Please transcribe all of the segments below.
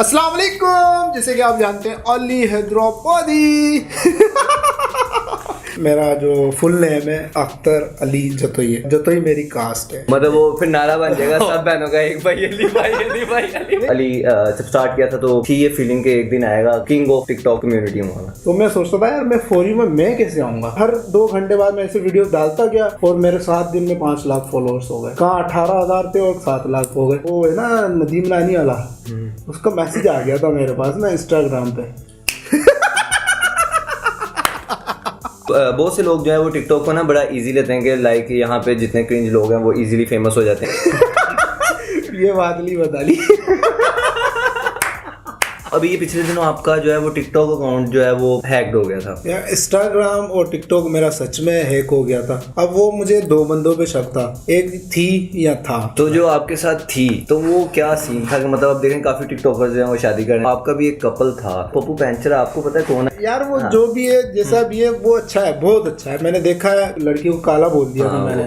अस्सलाम वालेकुम। जैसे कि आप जानते हैं अली हैदराबादी मेरा जो फुल नेम है अख्तर अली जतोई है। जतोई मेरी कास्ट है। मतलब वो फिर नारा बन जाएगा सब बहनों का, एक भाई अली, भाई अली, भाई अली। अली जब स्टार्ट किया था तो थी ये फीलिंग के एक दिन आएगा किंग ऑफ टिकटॉक कम्युनिटी होगा। तो मैं सोचता था यार मैं फौरी में मैं कैसे आऊंगा। हर 2 घंटे बाद मैं ऐसे वीडियो डालता गया और मेरे 7 दिन में 5 लाख फॉलोअर्स हो गए। कहाँ 18,000 थे और 7 लाख हो गए। वो है ना नदीम लानी वाला, उसका मैसेज आ गया था मेरे पास ना इंस्टाग्राम पे। बहुत से लोग जो है वो टिकटॉक को ना बड़ा इजी लेते हैं कि लाइक यहाँ पे जितने क्रिंज लोग हैं वो इजीली फेमस हो जाते हैं। ये बात नहीं बता ली। अभी ये पिछले दिनों आपका जो है वो टिकटॉक अकाउंट जो है वो हैक्ड हो गया था। यार इंस्टाग्राम और टिकटॉक मेरा सच में हैक हो गया था। अब वो मुझे 2 बंदों पे शक था, एक थी या था। तो जो आपके साथ थी तो वो क्या सीन था कि मतलब आप देखें काफी टिकटॉकर्स हैं वो शादी कर रहे हैं, आपका भी एक कपल था पप्पू पेंचर, आपको पता है कौन है? यार वो जो भी है जैसा भी है वो अच्छा है, बहुत अच्छा है। मैंने देखा है लड़की को काला बोल दिया था मैंने।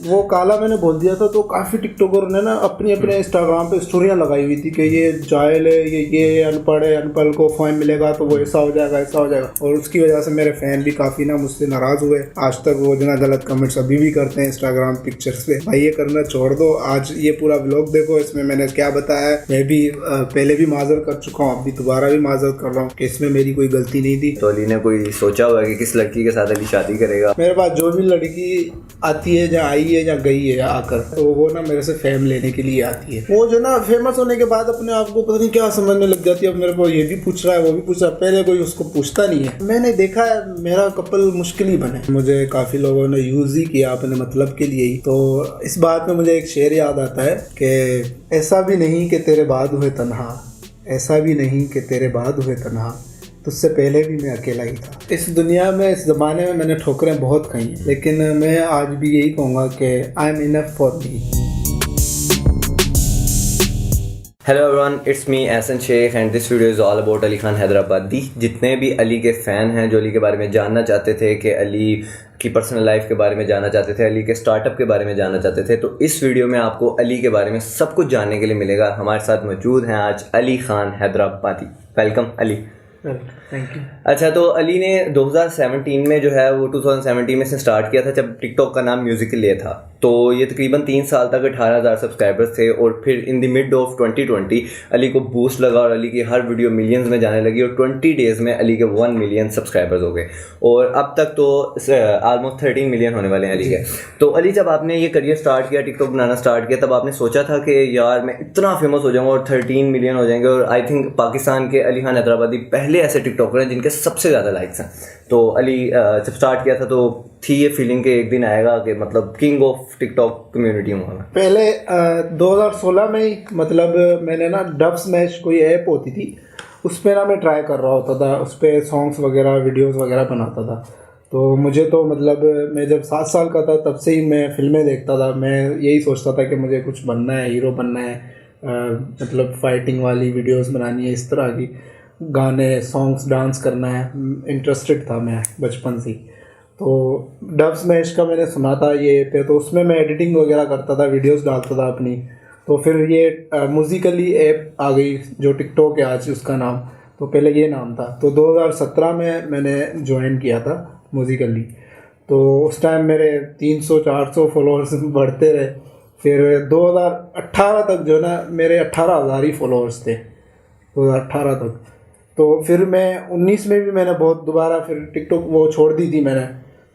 वो काला मैंने बोल दिया था तो काफी टिकटॉकर ने ना अपने इंस्टाग्राम पे स्टोरियां लगाई हुई थी कि ये जाहिल है, ये अनपढ़ है, अनपढ़ को फाइन मिलेगा तो वो ऐसा हो जाएगा ऐसा हो जाएगा। और उसकी वजह से मेरे फैन भी काफी ना मुझसे नाराज हुए। आज तक वो जो ना गलत कमेंट्स अभी भी करते हैं इंस्टाग्राम पिक्चर्स पे। भाई ये करना छोड़ दो। आज ये पूरा व्लॉग देखो, इसमें मैंने क्या बताया। मैं भी पहले भी माजर कर चुका हूँ, अभी दोबारा भी माजर कर रहा हूँ कि इसमें मेरी कोई गलती नहीं थी। तो अली ने कोई सोचा हुआ कि किस लड़की के साथ अली शादी करेगा? मेरे पास जो भी लड़की आती है, जहाँ आई है जहाँ गई है आकर, तो वो ना मेरे से फेम लेने के लिए आती है। वो जो ना फेमस होने के बाद अपने आप को पता नहीं क्या समझने लग जाती है। अब मेरे को ये भी पूछ रहा है वो भी पूछ रहा है, पहले कोई उसको पूछता नहीं है। मैंने देखा है मेरा कपल मुश्किल ही बने। मुझे काफी लोगों ने यूज ही किया अपने मतलब के लिए ही। तो इस बात में मुझे एक शेर याद आता है कि ऐसा भी नहीं कि तेरे बाद हुए तन्हा, ऐसा भी नहीं कि तेरे बाद हुए तन्हा, उससे पहले भी मैं अकेला ही था। इस दुनिया में, इस ज़माने में मैंने ठोकरें बहुत खाई हैं, लेकिन मैं आज भी यही कहूँगा कि I am enough for me. Hello everyone, it's me Ehsan Shaikh and this video is all about Ali Khan Hyderabadi. जितने भी अली के फ़ैन हैं जो अली के बारे में जानना चाहते थे, कि अली की पर्सनल लाइफ के बारे में जानना चाहते थे, अली के स्टार्टअप के बारे में जानना चाहते थे, तो इस वीडियो में आपको अली के बारे में सब कुछ जानने के लिए मिलेगा। हमारे साथ मौजूद हैं आज Ali Khan Hyderabadi. Welcome Ali. Thank you. अच्छा, तो अली ने 2017 में जो है वो 2017 में से स्टार्ट किया था जब टिकटॉक का नाम म्यूजिकली था। तो ये तकरीबन 3 साल तक 18,000 सब्सक्राइबर्स थे और फिर in the mid of 2020 Ali को बूस्ट लगा और अली की हर वीडियो मिलियंस में जाने लगी और 20 डेज़ में अली के 1 मिलियन सब्सक्राइबर्स हो गए और अब तक तो ऑलमोस्ट 13 मिलियन होने वाले हैं अली के। तो अली, जब आपने ये करियर स्टार्ट किया, टिकटॉक बनाना स्टार्ट किया, तब आपने सोचा था कि यार मैं इतना फेमस हो जाऊँगा और 13 मिलियन हो जाएंगे और आई थिंक पाकिस्तान के अली खान हैदराबादी पहले ऐसे टिकटॉकर हैं जिनके सबसे ज़्यादा लाइक्स हैं। तो अली जब स्टार्ट किया था तो थी ये फीलिंग के एक दिन आएगा कि मतलब किंग ऑफ टिकटॉक कम्युनिटी होगा? पहले 2016 में ही मतलब मैंने ना डब स्मैश कोई ऐप होती थी, उस पर ना मैं ट्राई कर रहा होता था। उस पर सॉन्ग्स वगैरह वीडियोस वगैरह बनाता था। तो मुझे तो मतलब मैं जब 7 साल का था तब से ही मैं फिल्में देखता था। मैं यही सोचता था कि मुझे कुछ बनना है, हीरो बनना है, मतलब फाइटिंग वाली वीडियोस बनानी है, इस तरह की गाने सॉन्ग्स डांस करना है। इंटरेस्टेड था मैं बचपन से। तो डब स्मैश का मैंने सुना था ये पे, तो उसमें मैं एडिटिंग वगैरह करता था, वीडियोस डालता था अपनी। तो फिर ये म्यूजिकली ऐप आ गई जो टिकटॉक है आज उसका नाम। तो पहले ये नाम था। तो 2017 में मैंने ज्वाइन किया था म्यूजिकली। तो उस टाइम मेरे 300-400 फॉलोअर्स बढ़ते रहे। फिर 2018 तक जो ना मेरे 18,000 ही फॉलोअर्स थे 2018 तक। तो फिर मैं 19 में भी मैंने बहुत दोबारा फिर टिकटॉक वो छोड़ दी थी मैंने।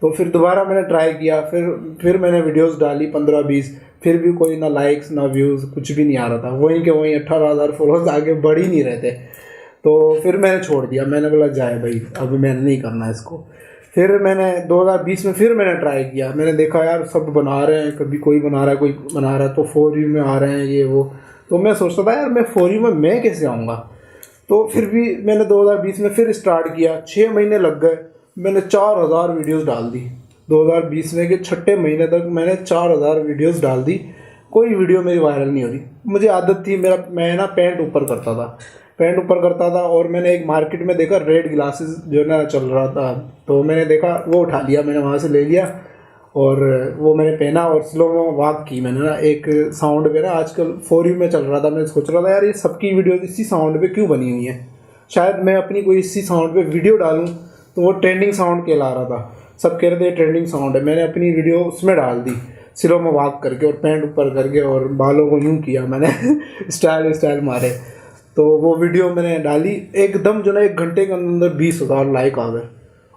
तो फिर दोबारा मैंने ट्राई किया, फिर मैंने वीडियोस डाली 15-20, फिर भी कोई ना लाइक्स ना व्यूज़, कुछ भी नहीं आ रहा था। वहीं के वहीं 18,000 फॉलोअर्स आगे बढ़ ही नहीं रहे थे। तो फिर मैंने छोड़ दिया। मैंने बोला जाए भाई, अब मैंने नहीं करना इसको। फिर मैंने 2020 में फिर मैंने ट्राई किया। मैंने देखा यार सब बना रहे हैं, कभी कोई बना रहा है, कोई बना रहा है, तो फॉर यू में आ रहे हैं ये वो। तो मैं सोचता था यार मैं फॉर यू में मैं कैसे आऊँगा। तो फिर भी मैंने 2020 में फिर स्टार्ट किया। 6 महीने लग गए, मैंने 4,000 वीडियोस डाल दी। 2020 में के 6 महीने तक मैंने 4,000 वीडियोस डाल दी। कोई वीडियो मेरी वायरल नहीं हो रही। मुझे आदत थी, मैं ना पैंट ऊपर करता था और मैंने एक मार्केट में देखा रेड ग्लासेस जो ना चल रहा था, तो मैंने देखा वो उठा लिया, मैंने वहाँ से ले लिया और वो मैंने पहना और स्लो में वॉक की मैंने ना एक साउंड पे ना, आजकल फॉर यू में चल रहा था, मैं सोच रहा था यार ये सबकी वीडियो इसी साउंड पे क्यों बनी हुई है, शायद मैं अपनी कोई इसी साउंड पे वीडियो डालूं तो वो ट्रेंडिंग साउंड कहला रहा था, सब कह रहे थे ट्रेंडिंग साउंड है। मैंने अपनी वीडियो उसमें डाल दी स्लो में वॉक करके और पैंट ऊपर करके और बालों को यूँ किया मैंने स्टाइल मारे। तो वो वीडियो मैंने डाली, एकदम जो ना 1 घंटे के अंदर 20,000 लाइक आ गए।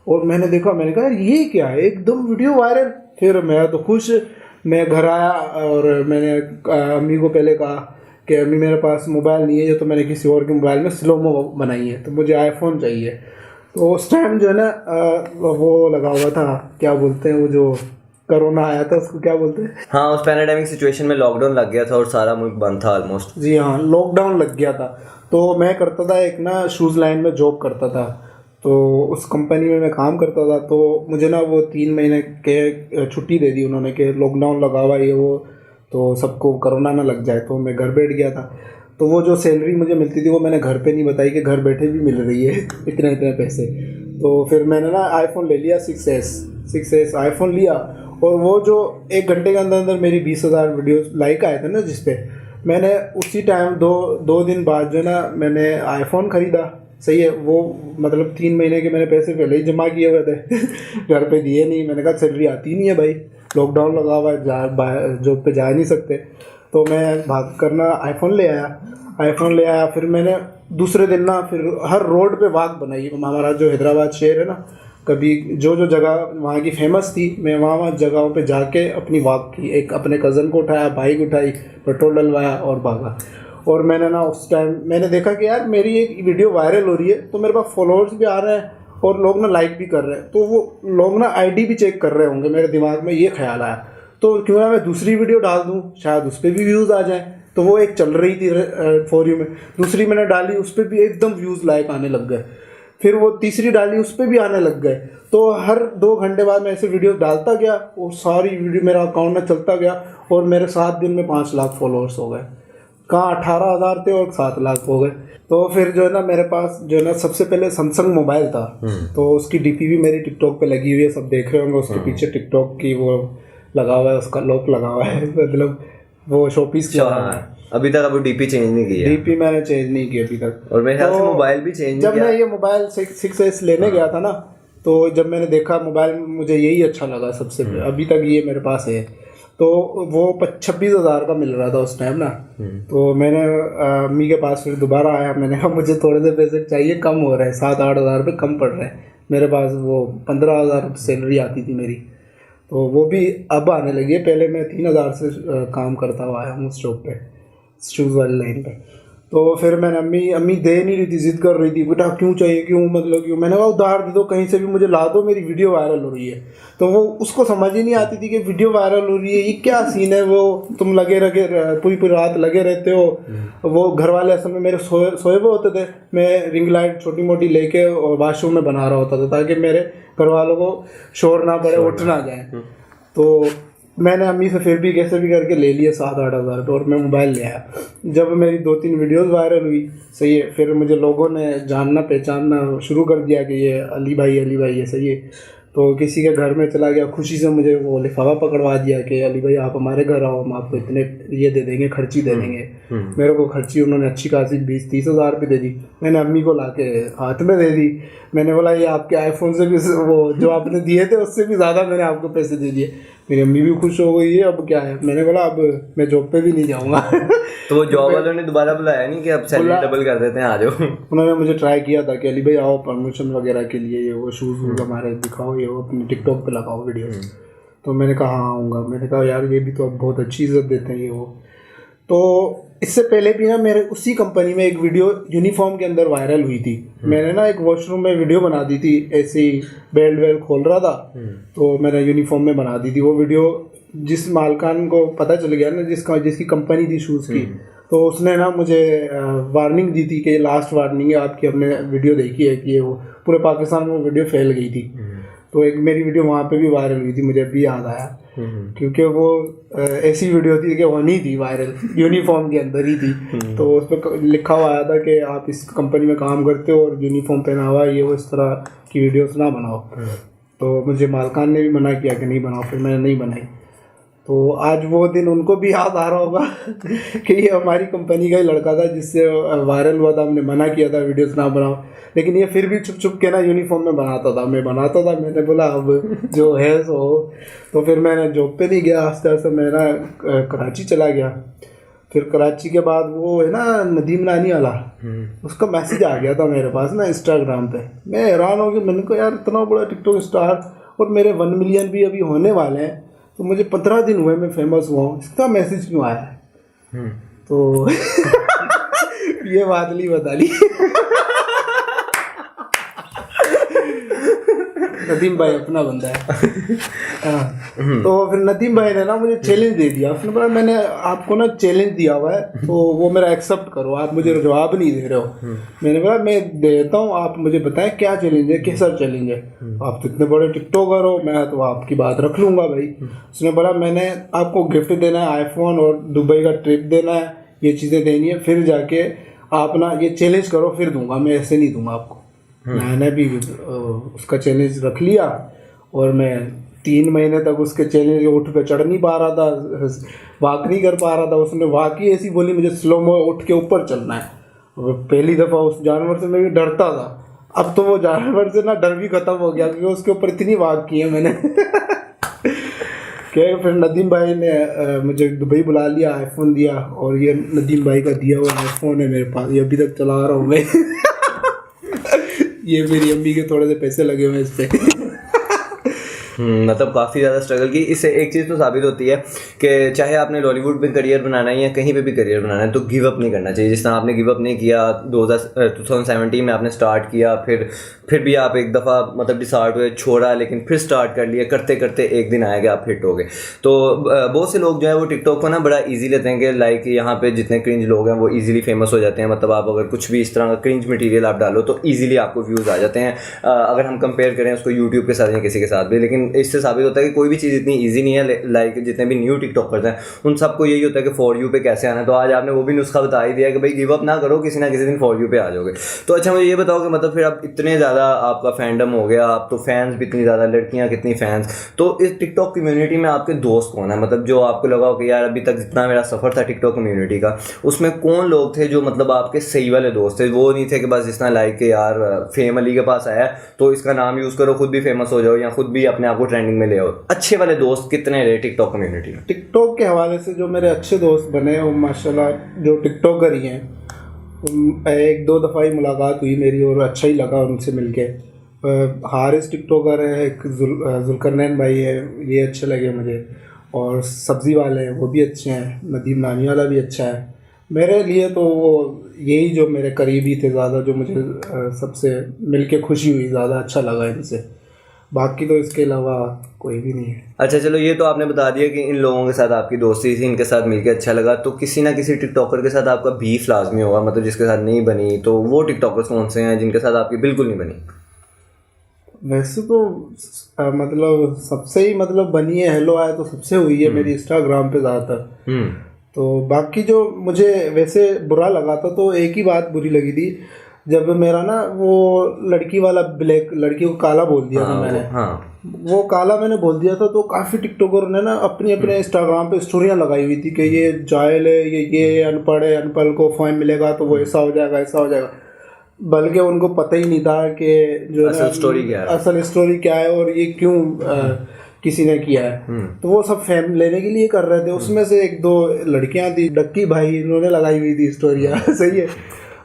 और मैंने देखा, मैंने कहा ये क्या है, एकदम वीडियो वायरल। फिर मैं तो खुश, मैं घर आया और मैंने अम्मी को पहले कहा कि अम्मी मेरे पास मोबाइल नहीं है, ये तो मैंने किसी और के मोबाइल में स्लो मो बनाई है, तो मुझे आईफोन चाहिए। तो उस टाइम जो है ना वो लगा हुआ था, क्या बोलते हैं वो जो कोरोना आया था उसको क्या बोलते हैं, हाँ उस पैराडाइमिक सिचुएशन में लॉकडाउन लग गया था और सारा मुल्क बंद था ऑलमोस्ट। जी हाँ, लॉकडाउन लग गया था। तो मैं करता था एक ना शूज़ लाइन में जॉब करता था, तो उस कंपनी में मैं काम करता था। तो मुझे ना वो 3 महीने के छुट्टी दे दी उन्होंने कि लॉकडाउन लगा हुआ ये वो, तो सबको कोरोना ना लग जाए। तो मैं घर बैठ गया था। तो वो जो सैलरी मुझे मिलती थी वो मैंने घर पे नहीं बताई कि घर बैठे भी मिल रही है इतने पैसे। तो फिर मैंने ना आईफोन ले लिया 6S आईफोन लिया। और वो जो 1 घंटे के अंदर अंदर मेरी 20,000 वीडियोस लाइक आए थे ना जिसपे, मैंने उसी टाइम दो दिन बाद जो ना मैंने आईफोन ख़रीदा। सही है, वो मतलब 3 महीने के मैंने पैसे पहले ही जमा किए हुए थे घर पे दिए नहीं। मैंने कहा सैलरी आती नहीं है भाई, लॉकडाउन लगा हुआ है, जॉब पे जा नहीं सकते। तो मैं भाग करना आईफोन ले आया। फिर मैंने दूसरे दिन ना फिर हर रोड पे वॉक बनाई। हमारा जो हैदराबाद शहर है ना, कभी जो जगह वहाँ की फेमस थी मैं वहाँ जगहों पे जाके अपनी वॉक की। एक अपने कज़न को उठाया, बाइक उठाई, पेट्रोल डलवाया और भागा। और मैंने ना उस टाइम मैंने देखा कि यार मेरी एक वीडियो वायरल हो रही है, तो मेरे पास फॉलोअर्स भी आ रहे हैं और लोग ना लाइक भी कर रहे हैं, तो वो लोग ना आईडी भी चेक कर रहे होंगे। मेरे दिमाग में ये ख्याल आया, तो क्यों ना मैं दूसरी वीडियो डाल दूँ, शायद उस पर भी व्यूज़ आ जाएँ। तो वो एक चल रही थी फॉर यू में, दूसरी मैंने डाली, उस पर भी एकदम व्यूज़ लाइक आने लग गए। फिर वो तीसरी डाली, उस पर भी आने लग गए। तो हर 2 घंटे बाद मैं ऐसे वीडियो डालता गया और सारी वीडियो मेरा अकाउंट में चलता गया और मेरे 7 दिन में 5 लाख फॉलोअर्स हो गए। कहाँ 18,000 थे और 7 लाख हो गए। तो फिर जो है ना मेरे पास जो है ना सबसे पहले सैमसंग मोबाइल था, तो उसकी डीपी भी मेरी टिकटॉक पे लगी हुई है, सब देख रहे होंगे। उसके पीछे टिकटॉक की वो लगा हुआ है, उसका लॉक लगा हुआ है मतलब वो शोपीस किया हुआ है। अभी तक अब डीपी चेंज नहीं की है। डीपी मैंने चेंज नहीं की अभी तक। और मेरे ख्याल से मोबाइल भी चेंज जब मैं ये मोबाइल 6S लेने गया था ना, तो जब मैंने देखा मोबाइल, मुझे यही अच्छा लगा सबसे अभी तक ये मेरे पास है। तो वो 26,000 का मिल रहा था उस टाइम ना। तो मैंने अम्मी के पास फिर दोबारा आया, मैंने कहा मुझे थोड़े से पैसे चाहिए, कम हो रहे हैं, 7-8 हज़ार रुपये कम पड़ रहे हैं मेरे पास। वो 15,000 सैलरी आती थी मेरी, तो वो भी अब आने लगी है। पहले मैं 3,000 से काम करता हुआ आया हूँ उस जॉब पे, शूज़ वाली लाइन पे। तो फिर मैंने अम्मी दे नहीं रही थी, जिद कर रही थी, बेटा क्यों चाहिए, क्यों मतलब क्यों। मैंने कहा उधार दे दो, कहीं से भी मुझे ला दो, मेरी वीडियो वायरल हो रही है। तो वो उसको समझ ही नहीं आती थी कि वीडियो वायरल हो रही है, ये क्या सीन है। वो तुम लगे पूरी रात लगे रहते हो। वो घर वाले असल में मेरे सोए हुए होते थे, मैं रिंग लाइट छोटी मोटी लेके और वाशरूम में बना रहा होता था ताकि मेरे घर वालों को शोर ना पड़े, उठ ना जाए। तो मैंने अम्मी से फिर भी कैसे भी करके ले लिए 7-8 हज़ार और मैं मोबाइल ले आया। जब मेरी 2-3 वीडियोस वायरल हुई, सही है, फिर मुझे लोगों ने जानना पहचानना शुरू कर दिया कि ये अली भाई ये सही है। तो किसी के घर में चला गया, खुशी से मुझे वो लिफाफा पकड़वा दिया कि अली भाई आप हमारे घर आओ, हम आपको इतने ये दे देंगे, खर्ची दे देंगे। मेरे को खर्ची उन्होंने अच्छी खासी 20-30 हज़ार रुपये दे दी। मैंने अम्मी को ला के हाथ में दे दी। मैंने बोला ये आपके आईफोन से भी, वो जो आपने दिए थे उससे भी ज़्यादा मैंने आपको पैसे दे दिए। मेरी अम्मी भी खुश हो गई है। अब क्या है, मैंने बोला अब मैं जॉब पे भी नहीं जाऊँगा तो वो जॉब वालों ने दोबारा बुलाया नहीं कि अब सैलरी डबल कर देते हैं, आ जाओ। उन्होंने मुझे ट्राई किया था कि अली भाई आओ प्रमोशन वगैरह के लिए, ये वो शूज़ वूज़ हमारे दिखाओ, ये वो अपने टिकटॉक पे लगाओ वीडियो। तो मैंने कहा हाँ आऊँगा। मैंने कहा यार ये भी तो अब बहुत अच्छी इज़्ज़त देते हैं ये वो। तो इससे पहले भी ना मेरे उसी कंपनी में एक वीडियो यूनिफॉर्म के अंदर वायरल हुई थी। मैंने ना एक वॉशरूम में वीडियो बना दी थी, ऐसे ही बेल्ट वेल्ट खोल रहा था, तो मैंने यूनिफॉर्म में बना दी थी वो वीडियो। जिस मालकान को पता चल गया ना जिसकी कंपनी थी शूज़ की, तो उसने ना मुझे वार्निंग दी थी कि लास्ट वार्निंग है आपकी, हमने वीडियो देखी है कि ये वो पूरे पाकिस्तान में वीडियो फैल गई थी। तो एक मेरी वीडियो वहाँ पे भी वायरल हुई थी, मुझे अभी याद आया, क्योंकि वो ऐसी वीडियो थी कि वो नहीं थी वायरल, यूनिफॉर्म के अंदर ही थी। तो उस पर लिखा हुआ आया था कि आप इस कंपनी में काम करते हो और यूनिफॉर्म पहना हुआ है, ये वो इस तरह की वीडियोस ना बनाओ। तो मुझे मालकान ने भी मना किया कि नहीं बनाओ, फिर मैंने नहीं बनाई। तो आज वो दिन उनको भी याद आ रहा होगा कि ये हमारी कंपनी का ही लड़का था जिससे वायरल हुआ था, हमने मना किया था वीडियोस ना बनाओ, लेकिन ये फिर भी छुप छुप के ना यूनिफॉर्म में बनाता था, मैं बनाता था। मैंने बोला अब जो है सो। तो फिर मैंने जॉब पे नहीं गया, आस्ते आस्ते मैं ना कराची चला गया। फिर कराची के बाद वो है ना नदीम नानी वाला, उसका मैसेज आ गया था मेरे पास ना इंस्टाग्राम पे। मैं हैरान हो गया, मैंने कहा यार इतना बड़ा टिकटॉक स्टार और मेरे 1 मिलियन भी अभी होने वाले हैं, तो मुझे 15 दिन हुए मैं फेमस हुआ हूँ, इसका मैसेज क्यों आया है? तो ये बात नहीं बता ली। नदीम भाई अपना बंदा है। हाँ। तो फिर नदीम भाई ने ना मुझे चैलेंज दे दिया, उसने बोला मैंने आपको ना चैलेंज दिया हुआ है तो वो मेरा एक्सेप्ट करो, आप मुझे जवाब नहीं दे रहे हो। मैंने बोला मैं देता हूँ, आप मुझे बताएं क्या चैलेंज है, कैसा चैलेंज है। आप तो इतने बड़े टिकटॉकर हो, मैं तो आपकी बात रख लूँगा भाई। उसने बोला मैंने आपको गिफ्ट देना है आईफोन और दुबई का ट्रिप देना है, ये चीज़ें देनी है, फिर जाके आप ना ये चैलेंज करो फिर दूंगा, मैं ऐसे नहीं दूंगा आपको। मैंने भी उसका चैलेंज रख लिया और मैं 3 महीने तक उसके चैलेंज के ऊँट पे चढ़ नहीं पा रहा था, वॉक नहीं कर पा रहा था। उसने वॉक ही ऐसी बोली मुझे स्लो मो उठ के ऊपर चलना है। और पहली दफ़ा उस जानवर से मैं भी डरता था, अब तो वो जानवर से ना डर भी ख़त्म हो गया क्योंकि उसके ऊपर इतनी वॉक की है मैंने। क्या फिर नदीम भाई ने मुझे दुबई बुला लिया, आईफोन दिया, और ये नदीम भाई का दिया हुआ आईफोन है मेरे पास, ये अभी तक चला रहा हूँ मैं। ये मेरी अम्मी के थोड़े से पैसे लगे हुए हैं इस पे। मतलब काफ़ी ज़्यादा स्ट्रगल की। इससे एक चीज़ तो साबित होती है कि चाहे आपने बॉलीवुड में करियर बनाना है या कहीं पे भी करियर बनाना है तो गिव अप नहीं करना चाहिए। जिस तरह आपने गिव अप नहीं किया, 2017 में आपने स्टार्ट किया, फिर भी आप एक दफ़ा मतलब डिसार्ट हुए, छोड़ा, लेकिन फिर स्टार्ट कर लिया, करते करते एक दिन आएगा आप हिट हो गए। तो बहुत से लोग जो है वो टिकटॉक को ना बड़ा ईजी लेते हैं कि लाइक यहाँ पे जितने क्रिंज लोग हैं वो ईजिली फेमस हो जाते हैं। मतलब आप अगर कुछ भी इस तरह का क्रिंज मटीरियल आप डालो तो ईजिली आपको व्यूज़ आ जाते हैं, अगर हम कंपेयर करें उसको यूट्यूब के साथ या किसी के साथ भी। लेकिन इससे साबित होता है कि कोई भी चीज़ इतनी इजी नहीं है। लाइक जितने भी न्यू टिकटॉकर्स हैं उन सबको यही होता है कि फॉर यू पे कैसे आना है। तो आज आपने वो भी नुस्खा बता ही दिया कि भाई गिव अप ना करो, किसी ना किसी दिन फॉर यू पे आ जाओगे। तो अच्छा मुझे ये बताओ कि मतलब फिर आप इतने ज़्यादा आपका फैंडम हो गया, आप तो फैंस भी इतनी ज़्यादा, लड़कियाँ कितनी फैंस, तो इस टिकटॉक कम्युनिटी में आपके दोस्त कौन है? मतलब जो आपको लगा हो कि यार अभी तक जितना मेरा सफ़र था टिकटॉक कम्युनिटी का उसमें कौन लोग थे जो मतलब आपके सही वाले दोस्त थे? वो नहीं थे कि बस जितना लाइक के यार फेम अली के पास आया तो इसका नाम यूज़ करो, खुद भी फेमस हो जाओ या खुद भी अपने आप को ट्रेंडिंग में ले आओ। अच्छे वाले दोस्त कितने रहे टिकटॉक कम्युनिटी में? टिकटॉक के हवाले से जो मेरे अच्छे दोस्त बने वो माशाल्लाह जो टिकटॉकर ही हैं, 1-2 दफ़ा ही मुलाकात हुई मेरी और अच्छा ही लगा उनसे मिलके। हारिस टिकटॉकर है, एक जुल्करनैन भाई है, ये अच्छे लगे मुझे, और सब्ज़ी वाले हैं वो भी अच्छे हैं, नदीम नानी वाला भी अच्छा है। मेरे लिए तो वो यही जो मेरे करीबी थे ज़्यादा, जो मुझे सबसे मिलके खुशी हुई, ज़्यादा अच्छा लगा इनसे। बाकी तो इसके अलावा कोई भी नहीं है। अच्छा चलो, ये तो आपने बता दिया कि इन लोगों के साथ आपकी दोस्ती थी, इनके साथ मिलकर अच्छा लगा। तो किसी ना किसी टिकटॉकर के साथ आपका बीफ लाजमी होगा, मतलब जिसके साथ नहीं बनी, तो वो टिकटॉकर्स कौन से हैं जिनके साथ आपकी बिल्कुल नहीं बनी? वैसे तो मतलब सबसे ही मतलब बनी है, हेलो आया तो सबसे हुई है मेरी इंस्टाग्राम पे ज़्यादातर। तो बाकी जो मुझे वैसे बुरा लगा था तो एक ही बात बुरी लगी थी, जब मेरा ना वो लड़की वाला ब्लैक, लड़की को काला बोल दिया था मैंने। वो काला मैंने बोल दिया था तो काफ़ी टिकटॉकरों ने ना अपने इंस्टाग्राम पे स्टोरियाँ लगाई हुई थी कि ये जाहिल है, ये अनपढ़ है, अनपढ़ को फाइन मिलेगा तो वो ऐसा हो जाएगा, ऐसा हो जाएगा। बल्कि उनको पता ही नहीं था कि जो असल स्टोरी क्या है और ये क्यों किसी ने किया है। तो वो सब फैम लेने के लिए कर रहे थे। उसमें से 1-2 लड़कियां थी, डक्की भाई, इन्होंने लगाई हुई थी स्टोरियाँ। सही है।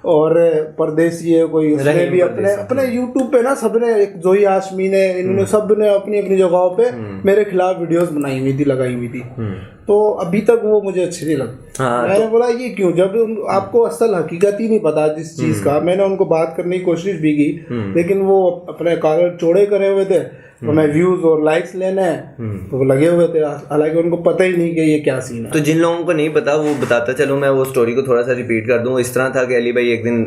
और परदेसी है कोई, उसने भी अपने यूट्यूब पे ना सबने, एक जोई आशमी ने, इन्होंने सब ने अपनी अपनी जगहों पे मेरे खिलाफ वीडियोस बनाई हुई थी, लगाई हुई थी। तो अभी तक वो मुझे अच्छी नहीं लगती। मैंने बोला ये क्यों, जब आपको असल हकीकत ही नहीं पता जिस चीज़ का। मैंने उनको बात करने की कोशिश भी की, लेकिन वो अपने कागज चौड़े करे हुए थे, उन्हें व्यूज और लाइक्स लेने हैं तो वो लगे हुए थे, हालांकि उनको पता ही नहीं कि ये क्या सीन है। तो जिन लोगों को नहीं पता वो बताता चलो, मैं वो स्टोरी को थोड़ा सा रिपीट कर दूं। इस तरह था कि अली भाई एक दिन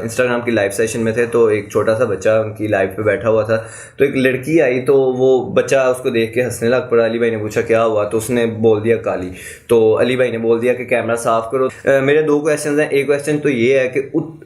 इंस्टाग्राम की लाइव सेशन में थे, तो एक छोटा सा बच्चा उनकी लाइव पे बैठा हुआ था, तो एक लड़की आई, तो वो बच्चा उसको देख के हंसने लग पड़ा। अली भाई ने पूछा क्या हुआ, तो उसने बोल दिया काली, तो अली भाई ने बोल दिया कि कैमरा साफ करो। मेरे दो क्वेश्चन हैं। एक क्वेश्चन तो ये है कि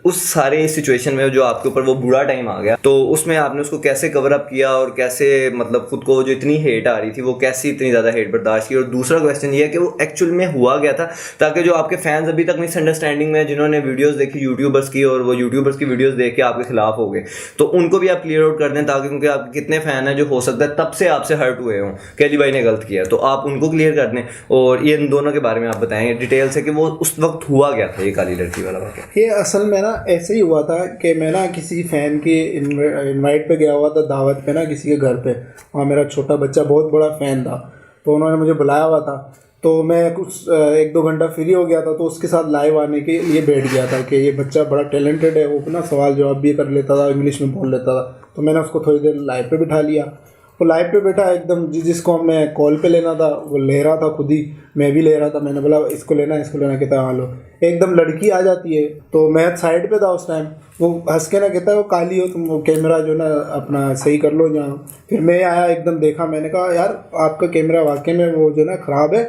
उस सारे सिचुएशन में जो आपके ऊपर वो बुरा टाइम आ गया, तो उसमें आपने उसको कैसे कवर अप किया और कैसे मतलब खुद को जो इतनी हेट आ रही थी वो कैसी इतनी ज़्यादा हेट बर्दाश्त की। और दूसरा क्वेश्चन ये है कि वो एक्चुअल में हुआ गया था, ताकि जो आपके फैंस अभी तक मिसअंडरस्टैंडिंग में जिन्होंने वीडियोस देखी यूट्यूबर्स की और वो यूट्यूबर्स की वीडियोस देख के आपके खिलाफ हो गए, तो उनको भी आप क्लियर आउट कर दें, ताकि क्योंकि आपके कितने फैन हैं जो हो सकता है तब से आपसे हर्ट हुए हों कि अली भाई ने गलत किया, तो आप उनको क्लियर कर दें। और ये इन दोनों के बारे में आप बताएंगे डिटेल से कि वो उस वक्त हुआ गया था ये काली लड़की वाला वाक़या। ये असल में ना ऐसे ही हुआ था कि मैं ना किसी फैन की इनवाइट पे गया हुआ था, दावत पे ना किसी के घर पे। वहाँ मेरा छोटा बच्चा बहुत बड़ा फ़ैन था, तो उन्होंने मुझे बुलाया हुआ था। तो मैं कुछ 1-2 घंटा फ्री हो गया था, तो उसके साथ लाइव आने के लिए बैठ गया था कि ये बच्चा बड़ा टैलेंटेड है, वो अपना सवाल जवाब भी कर लेता था, इंग्लिश में बोल लेता था। तो मैंने उसको थोड़ी देर लाइव पे बिठा लिया। वो लाइव पे बैठा एकदम, जिसको मैं कॉल पे लेना था वो ले रहा था खुद ही, मैं भी ले रहा था। मैंने बोला इसको लेना कहता हाँ लो। एकदम लड़की आ जाती है, तो मैं साइड पे था उस टाइम। वो हंस के ना कहता है वो काली हो तुम, वो कैमरा जो ना अपना सही कर लो जहाँ। फिर मैं आया, एकदम देखा, मैंने कहा यार आपका कैमरा वाकई में वो जो ना ख़राब है,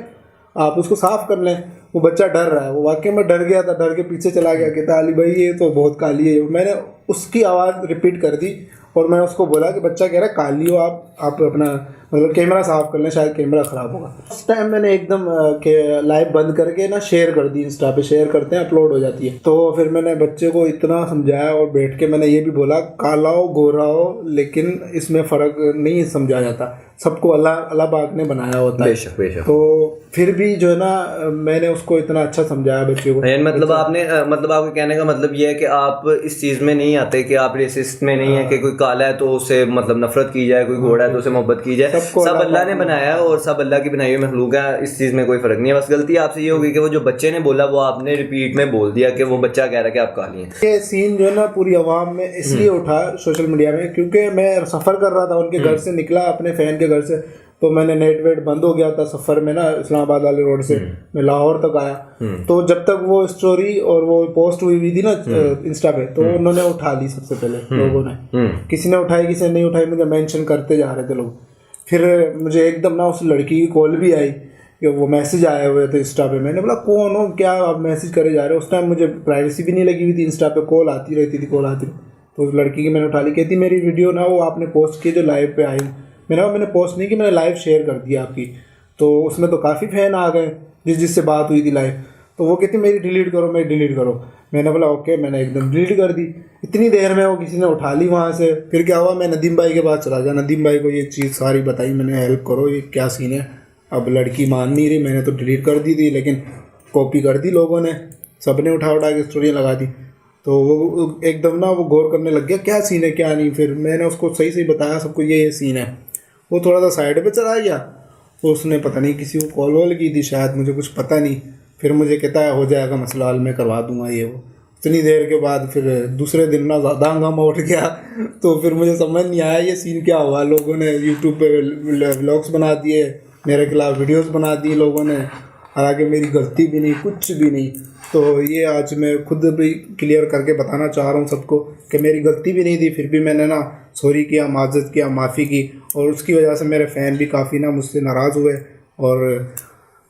आप उसको साफ़ कर लें। वो बच्चा डर रहा है, वो वाकई में डर गया था, डर के पीछे चला गया, कहता अली भाई ये तो बहुत काली है। मैंने उसकी आवाज़ रिपीट कर दी और मैंने उसको बोला कि बच्चा कह रहा है काली हो आप अपना मतलब कैमरा साफ़ कर लें, शायद कैमरा ख़राब होगा। उस टाइम मैंने एकदम लाइव बंद करके ना शेयर कर दी, इंस्टा पे शेयर करते हैं, अपलोड हो जाती है। तो फिर मैंने बच्चे को इतना समझाया और बैठ के मैंने ये भी बोला काला हो गोरा हो लेकिन इसमें फ़र्क नहीं समझा जाता, सबको अल्लाह पाक ने बनाया होता है। बेशक बेशक। तो फिर भी जो है ना मैंने उसको इतना अच्छा समझाया बच्चे को। मतलब आपने मतलब आपके कहने का मतलब ये है कि आप इस चीज़ में नहीं आते कि आप रेसिस्ट में नहीं है कि कोई काला है तो उससे मतलब नफरत की जाए, कोई घोड़ा है तो उससे मोहब्बत की जाए। सब अल्लाह ने बनाया है और सब अल्लाह की बनाई हुई मखलूक है, इस चीज़ में कोई फ़र्क नहीं है। बस गलती आपसे ये होगी कि वो जो बच्चे ने बोला वो आपने रिपीट में बोल दिया कि वो बच्चा कह रहा है कि आप काली हैं। ये सीन जो है ना पूरी आवाम में इसलिए उठा सोशल मीडिया में क्योंकि मैं सफ़र कर रहा था, उनके घर से निकला अपने फ़ैन के घर से, तो मैंने नेट वेट बंद हो गया था सफ़र में ना, इस्लामाबाद वाले रोड से मैं लाहौर तक आया। तो जब तक वो स्टोरी और वो पोस्ट हुई थी ना इंस्टा पे, तो उन्होंने उठा ली सबसे पहले लोगों ने। किसी ने उठाई किसी ने नहीं उठाई, मुझे मेंशन करते जा रहे थे लोग। फिर मुझे एकदम ना उस लड़की की कॉल भी आई कि वो मैसेज आए हुए थे इंस्टा पे। मैंने बोला कौन हो, क्या आप मैसेज करे जा रहे हो। उस टाइम मुझे प्राइवेसी भी नहीं लगी हुई थी, इंस्टा पे कॉल आती रहती थी, कॉल आती। तो उस लड़की की मैंने उठा ली, कहती मेरी वीडियो ना वो आपने पोस्ट की जो लाइव पे आई। मैंने पोस्ट नहीं की, मैंने लाइव शेयर कर दिया आपकी। तो उसमें तो काफ़ी फ़ैन आ गए जिससे बात हुई थी लाइव। तो वो कहती मेरी डिलीट करो। मैंने बोला ओके, मैंने एकदम डिलीट कर दी। इतनी देर में वो किसी ने उठा ली वहाँ से। फिर क्या हुआ, मैं नदीम भाई के पास चला गया, नदीम भाई को ये चीज़ सारी बताई मैंने, हेल्प करो ये क्या सीन है। अब लड़की मान नहीं रही, मैंने तो डिलीट कर दी थी लेकिन कॉपी कर दी लोगों ने, सब ने उठा के स्टोरियाँ लगा दी। तो वो एकदम ना वो गौर करने लग गया क्या सीन है क्या नहीं। फिर मैंने उसको सही बताया सबको ये सीन है। वो थोड़ा सा साइड पे चला गया, तो उसने पता नहीं किसी को कॉल वॉल की थी शायद, मुझे कुछ पता नहीं। फिर मुझे कहता है हो जाएगा मसला हल, मैं करवा दूंगा ये वो। इतनी देर के बाद फिर दूसरे दिन ना ज़्यादा हंगामा उठ गया। तो फिर मुझे समझ नहीं आया ये सीन क्या हुआ। लोगों ने यूट्यूब पे व्लॉग्स बना दिए, मेरे खिलाफ वीडियोस बना दी लोगों ने, हालांकि मेरी गलती भी नहीं, कुछ भी नहीं। तो ये आज मैं खुद भी क्लियर करके बताना चाह रहा हूँ सबको कि मेरी गलती भी नहीं थी, फिर भी मैंने ना सॉरी किया, माजरत किया, माफ़ी की। और उसकी वजह से मेरे फ़ैन भी काफ़ी ना मुझसे नाराज़ हुए और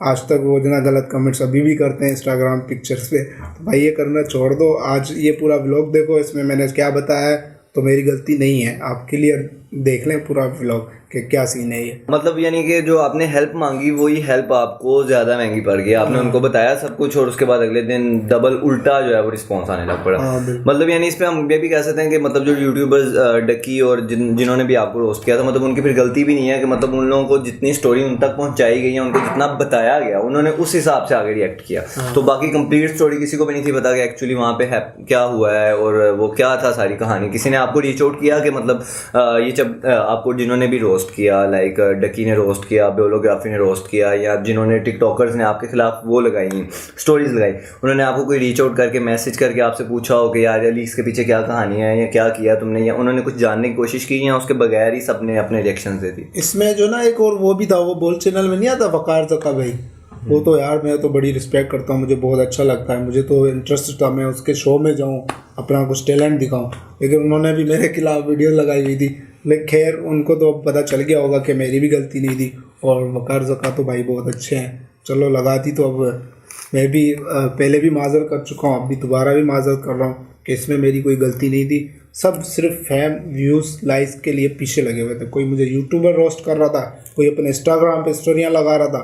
आज तक वो जो ना गलत कमेंट्स अभी भी करते हैं इंस्टाग्राम पिक्चर्स पे। तो भाई ये करना छोड़ दो। आज ये पूरा व्लॉग देखो, इसमें मैंने क्या बताया है तो मेरी गलती नहीं है। आप क्लियर देख लें पूरा व्लॉग कि क्या सीन है ये। मतलब यानी कि जो आपने हेल्प मांगी वही हेल्प आपको ज़्यादा महंगी पड़ गई। आपने उनको बताया सब कुछ और उसके बाद अगले दिन डबल उल्टा जो है वो रिस्पॉन्स आने लग पड़ा। मतलब यानी इस पे हम ये भी कह सकते हैं कि मतलब जो यूट्यूबर्स डकी और जिन्होंने भी आपको रोस्ट किया था, मतलब उनकी फिर गलती भी नहीं है कि मतलब उन लोगों को जितनी स्टोरी उन तक पहुंचाई गई है, उनको जितना बताया गया उन्होंने उस हिसाब से आगे रिएक्ट किया। तो बाकी कंप्लीट स्टोरी किसी को भी नहीं थी पता कि एक्चुअली वहाँ पे क्या हुआ है और वो क्या था सारी कहानी। किसी ने आपको रीच आउट किया कि मतलब ये जब आपको जिन्होंने भी रोस्ट किया, लाइक डकी ने रोस्ट किया, बेलोग्राफी ने रोस्ट किया, या जिन्होंने टिकटॉकर्स ने आपके खिलाफ वो लगाई स्टोरीज लगाई, उन्होंने आपको कोई रीच आउट करके मैसेज करके आपसे पूछा हो कि यार अली इसके पीछे क्या कहानी है या क्या किया तुमने, या उन्होंने कुछ जानने की कोशिश की, या उसके बगैर ही सबने अपने रिएक्शन दे दी? इसमें जो ना एक और वो भी था, वो बोल चैनल में नहीं आता वकार ज़का भाई, वो तो यार मैं तो बड़ी रिस्पेक्ट करता हूँ, मुझे बहुत अच्छा लगता है, मुझे तो इंटरेस्ट था मैं उसके शो में जाऊँ, अपना कुछ टैलेंट दिखाऊँ। लेकिन उन्होंने भी मेरे खिलाफ वीडियो लगाई हुई थी। लेकिन खैर उनको तो अब पता चल गया होगा कि मेरी भी गलती नहीं थी। और वकार ज़का तो भाई बहुत अच्छे हैं, चलो लगा दी, तो अब मैं भी पहले भी माजर कर चुका हूँ, अब भी दोबारा भी माजर कर रहा हूँ कि इसमें मेरी कोई गलती नहीं थी। सब सिर्फ फैम, व्यूज़, लाइक्स के लिए पीछे लगे हुए थे। कोई मुझे यूट्यूबर रोस्ट कर रहा था, कोई अपने इंस्टाग्राम पे स्टोरियाँ लगा रहा था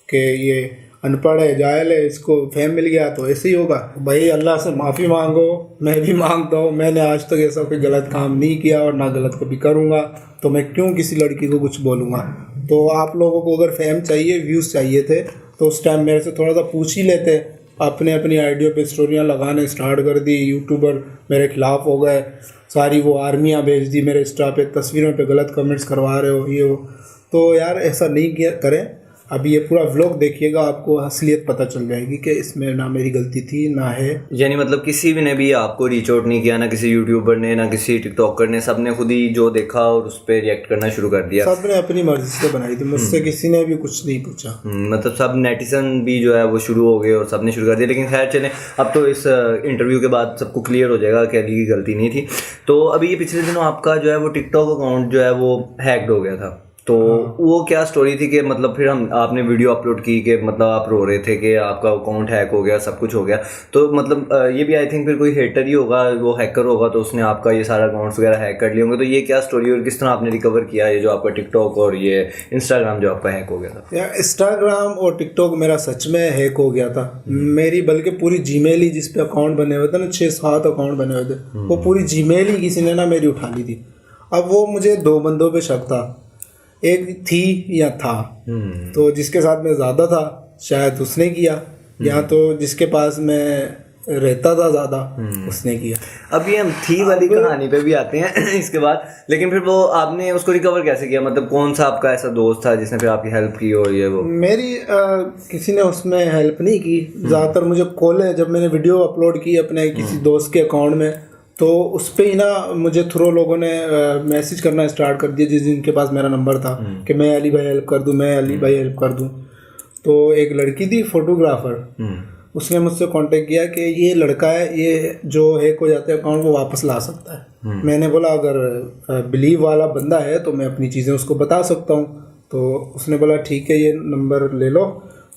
कि ये अनपढ़ है, जाहिल है, इसको फेम मिल गया तो ऐसे ही होगा। भाई अल्लाह से माफ़ी मांगो, मैं भी मांगता हूँ। मैंने आज तक ऐसा कोई गलत काम नहीं किया और ना गलत कभी करूँगा, तो मैं क्यों किसी लड़की को कुछ बोलूँगा। तो आप लोगों को अगर फेम चाहिए, व्यूज़ चाहिए थे, तो उस टाइम मेरे से थोड़ा सा पूछ ही लेते। अपने अपनी आइडियो पे स्टोरियाँ लगाने स्टार्ट कर दी, यूट्यूबर मेरे खिलाफ हो गए, सारी वो आर्मियाँ भेज दी मेरे इंस्टा पे, तस्वीरों पे गलत कमेंट्स करवा रहे हो, ये हो। तो यार ऐसा नहीं किया करें। अभी ये पूरा व्लॉग देखिएगा, आपको असलियत पता चल जाएगी कि इसमें ना मेरी गलती थी ना है। यानी मतलब किसी भी ने भी आपको रीच आउट नहीं किया, ना किसी यूट्यूबर ने, ना किसी टिकटॉकर ने, सबने खुद ही जो देखा और उस पर रिएक्ट करना शुरू कर दिया। सबने अपनी मर्जी से बनाई थी, मुझसे किसी ने भी कुछ नहीं पूछा। मतलब सब नेटिजन भी जो है वो शुरू हो गए और सबने शुरू कर दिया। लेकिन खैर चलें, अब तो इस इंटरव्यू के बाद सबको क्लियर हो जाएगा कि अली की गलती नहीं थी। तो अभी ये पिछले दिनों आपका जो है वो टिकटॉक अकाउंट जो है वो हैक्ड हो गया था, तो वो क्या स्टोरी थी कि मतलब फिर आपने वीडियो अपलोड की कि मतलब आप रो रहे थे कि आपका अकाउंट हैक हो गया, सब कुछ हो गया। तो मतलब ये भी आई थिंक फिर कोई हेटर ही होगा, वो हैकर होगा, तो उसने आपका ये सारा अकाउंट्स वगैरह हैक कर लिए होंगे। तो ये क्या स्टोरी और किस तरह आपने रिकवर किया ये जो आपका टिकटॉक और ये इंस्टाग्राम जो आपका हैक हो गया था? यार इंस्टाग्राम और टिकटॉक मेरा सच में हैक हो गया था। मेरी बल्कि पूरी जीमेल ही, जिस पे अकाउंट बने हुए थे ना, 6-7 अकाउंट बने हुए थे, वो पूरी जीमेल ही किसी ने ना मेरी उठा ली थी। अब वो मुझे 2 बंदों पे शक था, एक थी या था। तो जिसके साथ मैं ज़्यादा था शायद उसने किया, या तो जिसके पास मैं रहता था ज़्यादा उसने किया। अभी हम थी वाली कहानी पे भी आते हैं इसके बाद। लेकिन फिर वो आपने उसको रिकवर कैसे किया? मतलब कौन सा आपका ऐसा दोस्त था जिसने फिर आपकी हेल्प की और ये वो? मेरी किसी ने उसमें हेल्प नहीं की। ज़्यादातर मुझे कॉल, जब मैंने वीडियो अपलोड की अपने किसी दोस्त के अकाउंट में, तो उस पर ही ना मुझे थ्रू लोगों ने मैसेज करना स्टार्ट कर दिया, जिनके पास मेरा नंबर था, कि मैं अली भाई हेल्प कर दूं, मैं अली भाई हेल्प कर दूं। तो एक लड़की थी फोटोग्राफर, उसने मुझसे कांटेक्ट किया कि ये लड़का है, ये जो हैक हो जाता है अकाउंट वो वापस ला सकता है। मैंने बोला अगर बिलीव वाला बंदा है तो मैं अपनी चीज़ें उसको बता सकता हूँ। तो उसने बोला ठीक है, ये नंबर ले लो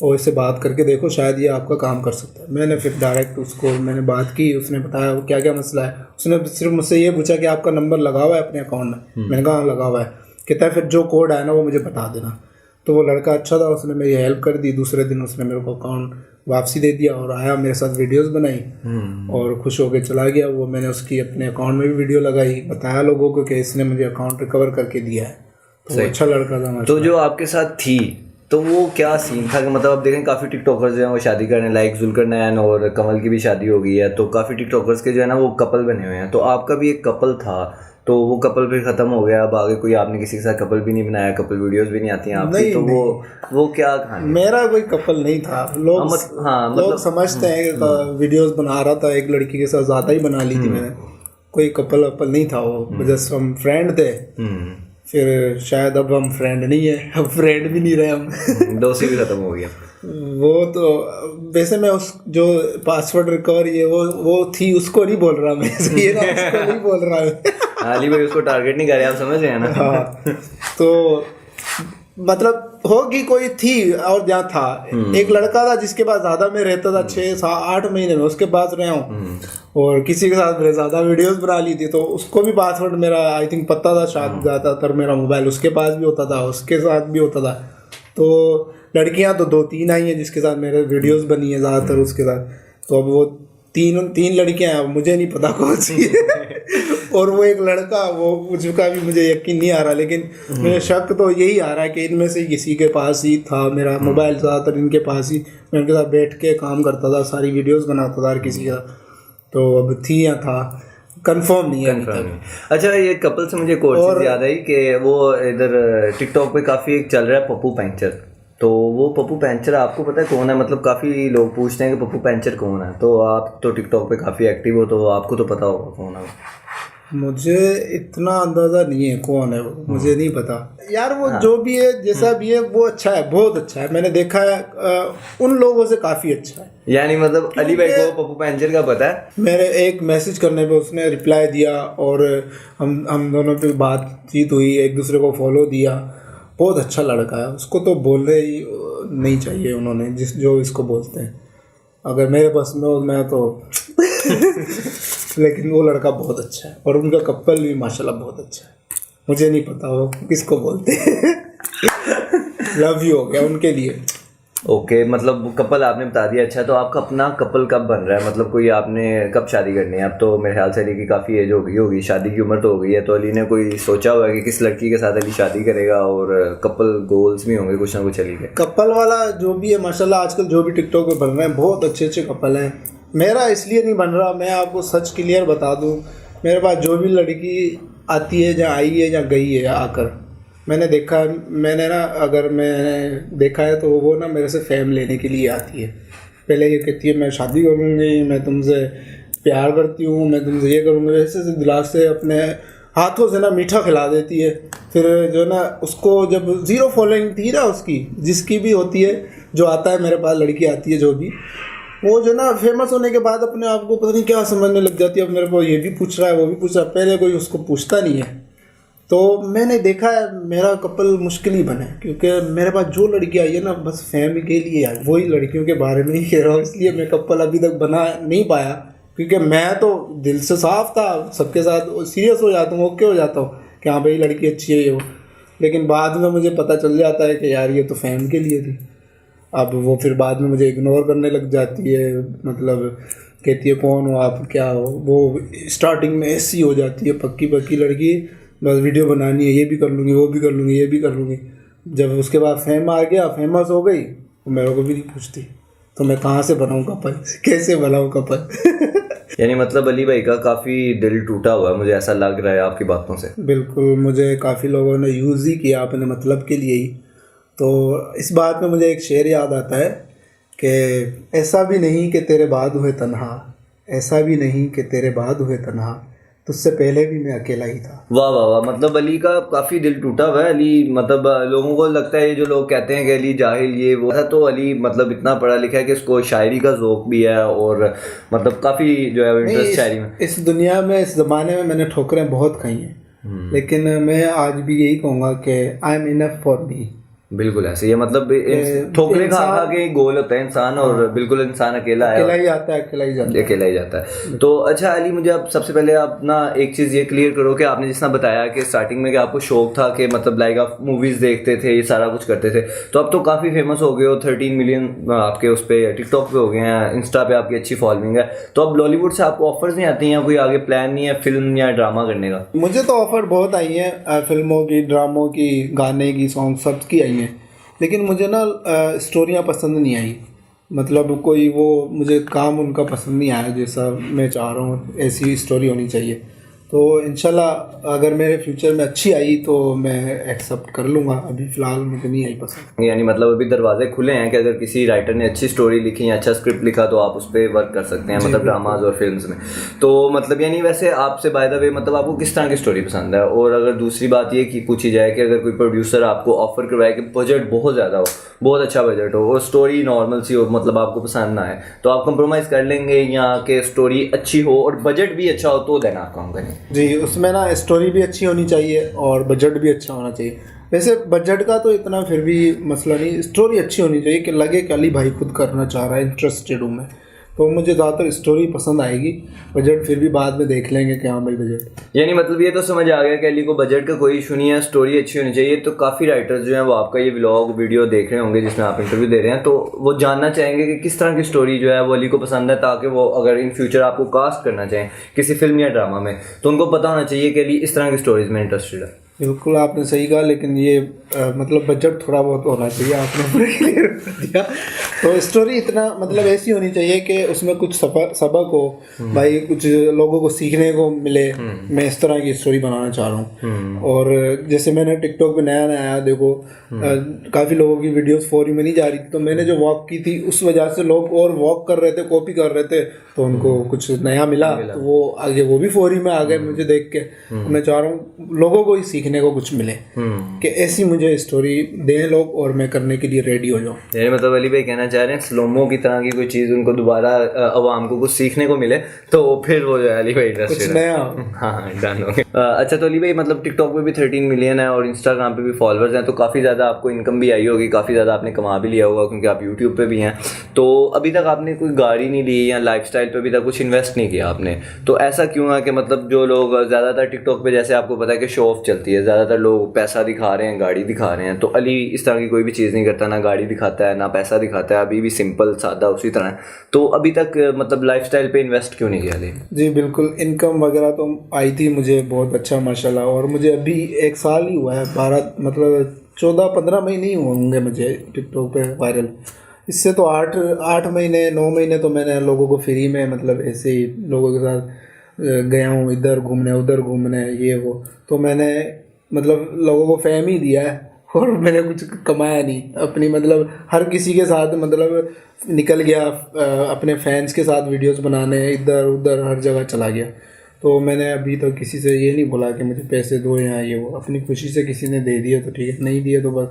और इससे बात करके देखो, शायद ये आपका काम कर सकता है। मैंने फिर डायरेक्ट उसको मैंने बात की, उसने बताया क्या क्या मसला है। उसने सिर्फ मुझसे ये पूछा कि आपका नंबर लगा हुआ है अपने अकाउंट में? मैंने कहा हाँ लगा हुआ है। कहता है फिर जो कोड आया ना वो मुझे बता देना। तो वो लड़का अच्छा था, उसने मेरी हेल्प कर दी। दूसरे दिन उसने मेरे को अकाउंट वापसी दे दिया और आया, मेरे साथ वीडियोस बनाई और खुश होकर चला गया वो। मैंने उसकी अपने अकाउंट में भी वीडियो लगाई, बताया लोगों को कि इसने मुझे अकाउंट रिकवर करके दिया है। तो अच्छा लड़का था। तो जो आपके साथ थी तो वो क्या सीन था कि मतलब आप देखें काफ़ी टिकटॉकर्स जो हैं वो शादी करने लाइक, जुल्करनैन और कमल की भी शादी हो गई है, तो काफ़ी टिकटॉकर्स के जो है ना वो कपल बने हुए हैं। तो आपका भी एक कपल था, तो वो कपल फिर ख़त्म हो गया, अब आगे कोई आपने किसी के साथ कपल भी नहीं बनाया, कपल वीडियोस भी नहीं आती हैं आपकी? तो वो क्या कहानी? मेरा कोई कपल नहीं था। लोग लोग समझते हैं कि वीडियोस बना रहा था, एक लड़की के साथ ज़्यादा ही बना ली थी मैंने। कोई कपल वपल नहीं था, वो जस्ट हम फ्रेंड थे। फिर शायद अब हम फ्रेंड नहीं है, अब फ्रेंड भी नहीं रहे हम दोस्ती भी खत्म हो गया। वो तो वैसे मैं उस जो पासवर्ड रिकवर ये वो थी उसको नहीं बोल रहा मैं, ये ना उसको नहीं बोल रहा मैं। अली भाई उसको टारगेट नहीं कर रहे, आप समझ रहे हैं ना? हाँ, तो मतलब होगी कोई थी और जहाँ था एक लड़का था जिसके पास ज़्यादा मैं रहता था, 6-8 महीने में उसके पास रहा हूँ। और किसी के साथ मैंने ज़्यादा वीडियोस बना ली थी, तो उसको भी पासवर्ड मेरा आई थिंक पता था शायद। ज़्यादातर मेरा मोबाइल उसके पास भी होता था, उसके साथ भी होता था। तो लड़कियां तो 2-3 आई हैं जिसके साथ मेरे वीडियोस बनी है ज़्यादातर उसके साथ। तो अब वो तीन लड़कियां हैं, मुझे नहीं पता कौन सी है और वो एक लड़का, वो उसका भी मुझे यकीन नहीं आ रहा, लेकिन मुझे शक तो यही आ रहा है कि इनमें से किसी के पास ही था मेरा मोबाइल। ज़्यादातर इनके पास ही मैं उनके साथ बैठ के काम करता था, सारी वीडियोस बनाता था हर किसी के साथ। तो अब थी या था कंफर्म नहीं है। अच्छा, ये कपल से मुझे एक और चीज़ याद आई कि वो इधर टिकटॉक पे काफ़ी एक चल रहा है पप्पू पेंचर। तो वो पप्पू पेंचर आपको पता है कौन है? मतलब काफ़ी लोग पूछते हैं कि पप्पू पेंचर कौन है। तो आप तो टिकटॉक पे काफ़ी एक्टिव हो, तो आपको तो पता होगा कौन है। मुझे इतना अंदाज़ा नहीं है कौन है वो, मुझे नहीं पता यार। वो जो भी है जैसा भी है वो अच्छा है, बहुत अच्छा है। मैंने देखा है उन लोगों से काफ़ी अच्छा है। यानी मतलब अली भाई को पप्पू पेंचर का पता है? मेरे एक मैसेज करने पे उसने रिप्लाई दिया और हम दोनों पे बातचीत हुई, एक दूसरे को फॉलो दिया। बहुत अच्छा लड़का है, उसको तो बोल रहे ही नहीं चाहिए उन्होंने जो इसको बोलते हैं। अगर मेरे बस में हो मैं तो लेकिन वो लड़का बहुत अच्छा है और उनका कपल भी माशाल्लाह बहुत अच्छा है। मुझे नहीं पता वो किसको बोलते हैं। लव यू हो गया उनके लिए। ओके, मतलब कपल आपने बता दिया। अच्छा, तो आपका अपना कपल कब बन रहा है? मतलब कोई आपने कब शादी करनी है? अब तो मेरे ख्याल से अली की काफ़ी एज हो गई होगी, शादी की उम्र तो हो गई है, तो अली ने कोई सोचा हुआ है कि किस लड़की के साथ अली शादी करेगा? और कपल गोल्स भी होंगे कुछ ना कुछ अली के। कपल वाला जो भी है माशाल्लाह आजकल जो भी टिकटॉक पे बन रहे हैं बहुत अच्छे अच्छे कपल हैं। मेरा इसलिए नहीं बन रहा, मैं आपको सच क्लियर बता दूं, मेरे पास जो भी लड़की आती है या आई है या गई है आकर, मैंने देखा है, मैंने ना अगर मैंने देखा है तो वो ना मेरे से फेम लेने के लिए आती है। पहले ये कहती है मैं शादी करूँगी, मैं तुमसे प्यार करती हूँ, मैं तुमसे ये करूँगी, ऐसे से दिला से अपने हाथों से ना मीठा खिला देती है। फिर जो ना उसको जब ज़ीरो फॉलोइंग थी ना उसकी, जिसकी भी होती है, जो आता है मेरे पास लड़की आती है जो भी, वो जो ना फेमस होने के बाद अपने आप को पता नहीं क्या समझने लग जाती है। अब मेरे को ये भी पूछ रहा है वो भी पूछ रहा है, पहले कोई उसको पूछता नहीं है। तो मैंने देखा है मेरा कपल मुश्किल ही बना है, क्योंकि मेरे पास जो लड़की आई है ना बस फैमिली के लिए आई, वही लड़कियों के बारे में ही कह रहा हूँ। इसलिए मैं कपल अभी तक बना नहीं पाया, क्योंकि मैं तो दिल से साफ था, सबके साथ सीरियस हो जाता हूँ, ओके हो जाता हूँ कि हाँ भाई लड़की अच्छी है ये वो। लेकिन बाद में मुझे पता चल जाता है कि यार ये तो फैम के लिए थी। अब वो फिर बाद में मुझे इग्नोर करने लग जाती है, मतलब कहती है कौन हो आप, क्या हो। वो स्टार्टिंग में ऐसी हो जाती है पक्की पक्की लड़की, बस वीडियो बनानी है, ये भी कर लूँगी, वो भी कर लूँगी, ये भी कर लूँगी। जब उसके बाद फेम आ गया, फेमस हो गई, तो मेरे को भी नहीं पूछती। तो मैं कहाँ से बनाऊँ कपल, कैसे बनाऊँ कपल। यानी मतलब अली भाई का काफ़ी दिल टूटा हुआ है, मुझे ऐसा लग रहा है आपकी बातों से। बिल्कुल, मुझे काफ़ी लोगों ने यूज़ ही किया अपने मतलब के लिए ही। तो इस बात में मुझे एक शेर याद आता है कि ऐसा भी नहीं कि तेरे बाद हुए तन्हा, ऐसा भी नहीं कि तेरे बाद हुए तन्हा, तुझसे पहले भी मैं अकेला ही था। वाह वाह वाह, मतलब अली का काफ़ी दिल टूटा हुआ है। अली मतलब लोगों को लगता है, ये जो लोग कहते हैं कि अली जाहिल ये वो है, तो अली मतलब इतना पढ़ा लिखा है कि उसको शायरी का ज़ौक़ भी है और मतलब काफ़ी जो है इंटरेस्ट शायरी में। इस दुनिया में, इस ज़माने में मैंने ठोकरें बहुत खाई हैं, लेकिन मैं आज भी यही कहूँगा कि आई एम इनफ फॉर मी। बिल्कुल ऐसे, ये मतलब ठोकरे खा खा के गोल होता है इंसान, और बिल्कुल इंसान अकेला है, अकेला ही आता है, अकेला ही जाता है, अकेला ही जाता है। तो अच्छा अली, मुझे आप सबसे पहले आप ना एक चीज़ ये क्लियर करो कि आपने जिस तरह बताया कि स्टार्टिंग में कि आपको शौक था कि मतलब लाइक आप मूवीज़ देखते थे, ये सारा कुछ करते थे, तो अब तो काफ़ी फेमस हो गए हो, 13 मिलियन आपके उस पर टिकटॉक पे हो गए हैं, इंस्टा पे आपकी अच्छी फॉलोइंग है, तो अब बॉलीवुड से आपको ऑफर्स नहीं आती हैं? कोई आगे प्लान नहीं है फिल्म या ड्रामा करने का? मुझे तो ऑफ़र बहुत आई हैं, फिल्मों की, ड्रामों की, गाने की, सॉन्ग सब की आई हैं, लेकिन मुझे ना स्टोरियाँ पसंद नहीं आई। मतलब कोई वो मुझे काम उनका पसंद नहीं आया जैसा मैं चाह रहा हूँ, ऐसी स्टोरी होनी चाहिए। तो इंशाल्लाह अगर मेरे फ्यूचर में अच्छी आई तो मैं एक्सेप्ट कर लूँगा, अभी फ़िलहाल मुझे नहीं आई पसंद। यानी मतलब अभी दरवाजे खुले हैं कि अगर किसी राइटर ने अच्छी स्टोरी लिखी या अच्छा स्क्रिप्ट लिखा तो आप उस पर वर्क कर सकते हैं, मतलब ड्रामाज और फिल्म्स में। तो मतलब यानी वैसे आपसे बाय द वे मतलब आपको किस तरह की स्टोरी पसंद है? और अगर दूसरी बात ये कि पूछी जाए कि अगर कोई प्रोड्यूसर आपको ऑफर करवाए कि बजट बहुत ज़्यादा हो, बहुत अच्छा बजट हो और स्टोरी नॉर्मल सी हो, मतलब आपको पसंद ना आए, तो आप कंप्रोमाइज़ कर लेंगे, या कि स्टोरी अच्छी हो और बजट भी अच्छा हो तो देन आप काम करें? जी, उसमें ना स्टोरी भी अच्छी होनी चाहिए और बजट भी अच्छा होना चाहिए। वैसे बजट का तो इतना फिर भी मसला नहीं, स्टोरी अच्छी होनी चाहिए कि लगे कि अली भाई खुद करना चाह रहा है, इंटरेस्टेड हूँ मैं, तो मुझे ज़्यादातर स्टोरी पसंद आएगी। बजट फिर भी बाद में देख लेंगे कि हाँ भाई बजट। यानी मतलब ये तो समझ आ गया कि अली को बजट का कोई इशू नहीं है, स्टोरी अच्छी होनी चाहिए। तो काफ़ी राइटर्स जो हैं वो आपका ये व्लॉग वीडियो देख रहे होंगे जिसमें आप इंटरव्यू दे रहे हैं, तो वो जानना चाहेंगे कि किस तरह की स्टोरी जो है वो अली को पसंद है, ताकि वो अगर इन फ्यूचर आपको कास्ट करना चाहें किसी फिल्म या ड्रामा में तो उनको पता होना चाहिए कि अली इस तरह की स्टोरीज में इंटरेस्टेड है। बिल्कुल आपने सही कहा, लेकिन ये मतलब बजट थोड़ा बहुत होना चाहिए, आपने पूरा क्लियर कर दिया। तो स्टोरी इतना मतलब ऐसी होनी चाहिए कि उसमें कुछ सबक हो भाई, कुछ लोगों को सीखने को मिले। मैं इस तरह की स्टोरी बनाना चाह रहा हूँ। और जैसे मैंने टिकटॉक पे नया नया देखो, काफ़ी लोगों की वीडियोस फॉर में नहीं जा रही थी, तो मैंने जो वॉक की थी उस वजह से लोग और वॉक कर रहे थे, कॉपी कर रहे थे, तो उनको कुछ नया मिला, तो वो आगे वो भी फॉर में आ गए मुझे देख के। मैं चाह रहा हूँ लोगों को ही सीखने सीखने को कुछ मिले, कि ऐसी मुझे स्टोरी दें लोग और मैं करने के लिए रेडी हो जाऊँ। यानी मतलब अली भाई कहना चाह रहे हैं स्लोमो की तरह की कोई चीज़ उनको दोबारा अवाम को कुछ सीखने को मिले तो फिर वो जो है अली भाई कुछ इंटरेस्टेड नया। हाँ डन हो गया। अच्छा तो अली भाई मतलब टिकटॉक पे भी 13 मिलियन है और इंस्टाग्राम पे भी फॉलोअर्स हैं, तो काफ़ी ज़्यादा आपको इनकम भी आई होगी, काफ़ी ज़्यादा आपने कमा भी लिया होगा क्योंकि आप यूट्यूब पे भी हैं। तो अभी तक आपने कोई गाड़ी नहीं ली या लाइफस्टाइल पे अभी तक कुछ इन्वेस्ट नहीं किया आपने, तो ऐसा क्यों है कि मतलब जो लोग ज़्यादातर टिकटॉक पे जैसे आपको पता है कि शो ऑफ चलती है, ज़्यादातर लोग पैसा दिखा रहे हैं, गाड़ी दिखा रहे हैं, तो अली इस तरह की कोई भी चीज़ नहीं करता, ना गाड़ी दिखाता है ना पैसा दिखाता है, अभी भी सिंपल सादा उसी तरह है। तो अभी तक मतलब लाइफस्टाइल पे इन्वेस्ट क्यों नहीं किया अली? जी बिल्कुल, इनकम वगैरह तो आई थी मुझे बहुत अच्छा माशाल्लाह, और मुझे अभी 1 साल ही हुआ है, 12 मतलब 14-15 महीने ही हुए होंगे मुझे टिकटॉक पे वायरल। इससे तो 8 महीने 9 महीने तो मैंने लोगों को फ्री में मतलब ऐसे ही लोगों के साथ गया हूँ, इधर घूमने उधर घूमने ये वो, तो मैंने मतलब लोगों को फेम ही दिया है और मैंने कुछ कमाया नहीं अपनी, मतलब हर किसी के साथ मतलब निकल गया, अपने फैंस के साथ वीडियोस बनाने, इधर उधर हर जगह चला गया। तो मैंने अभी तक किसी से ये नहीं बोला कि मुझे पैसे दो या ये वो, अपनी खुशी से किसी ने दे दिया तो ठीक है, नहीं दिए तो बस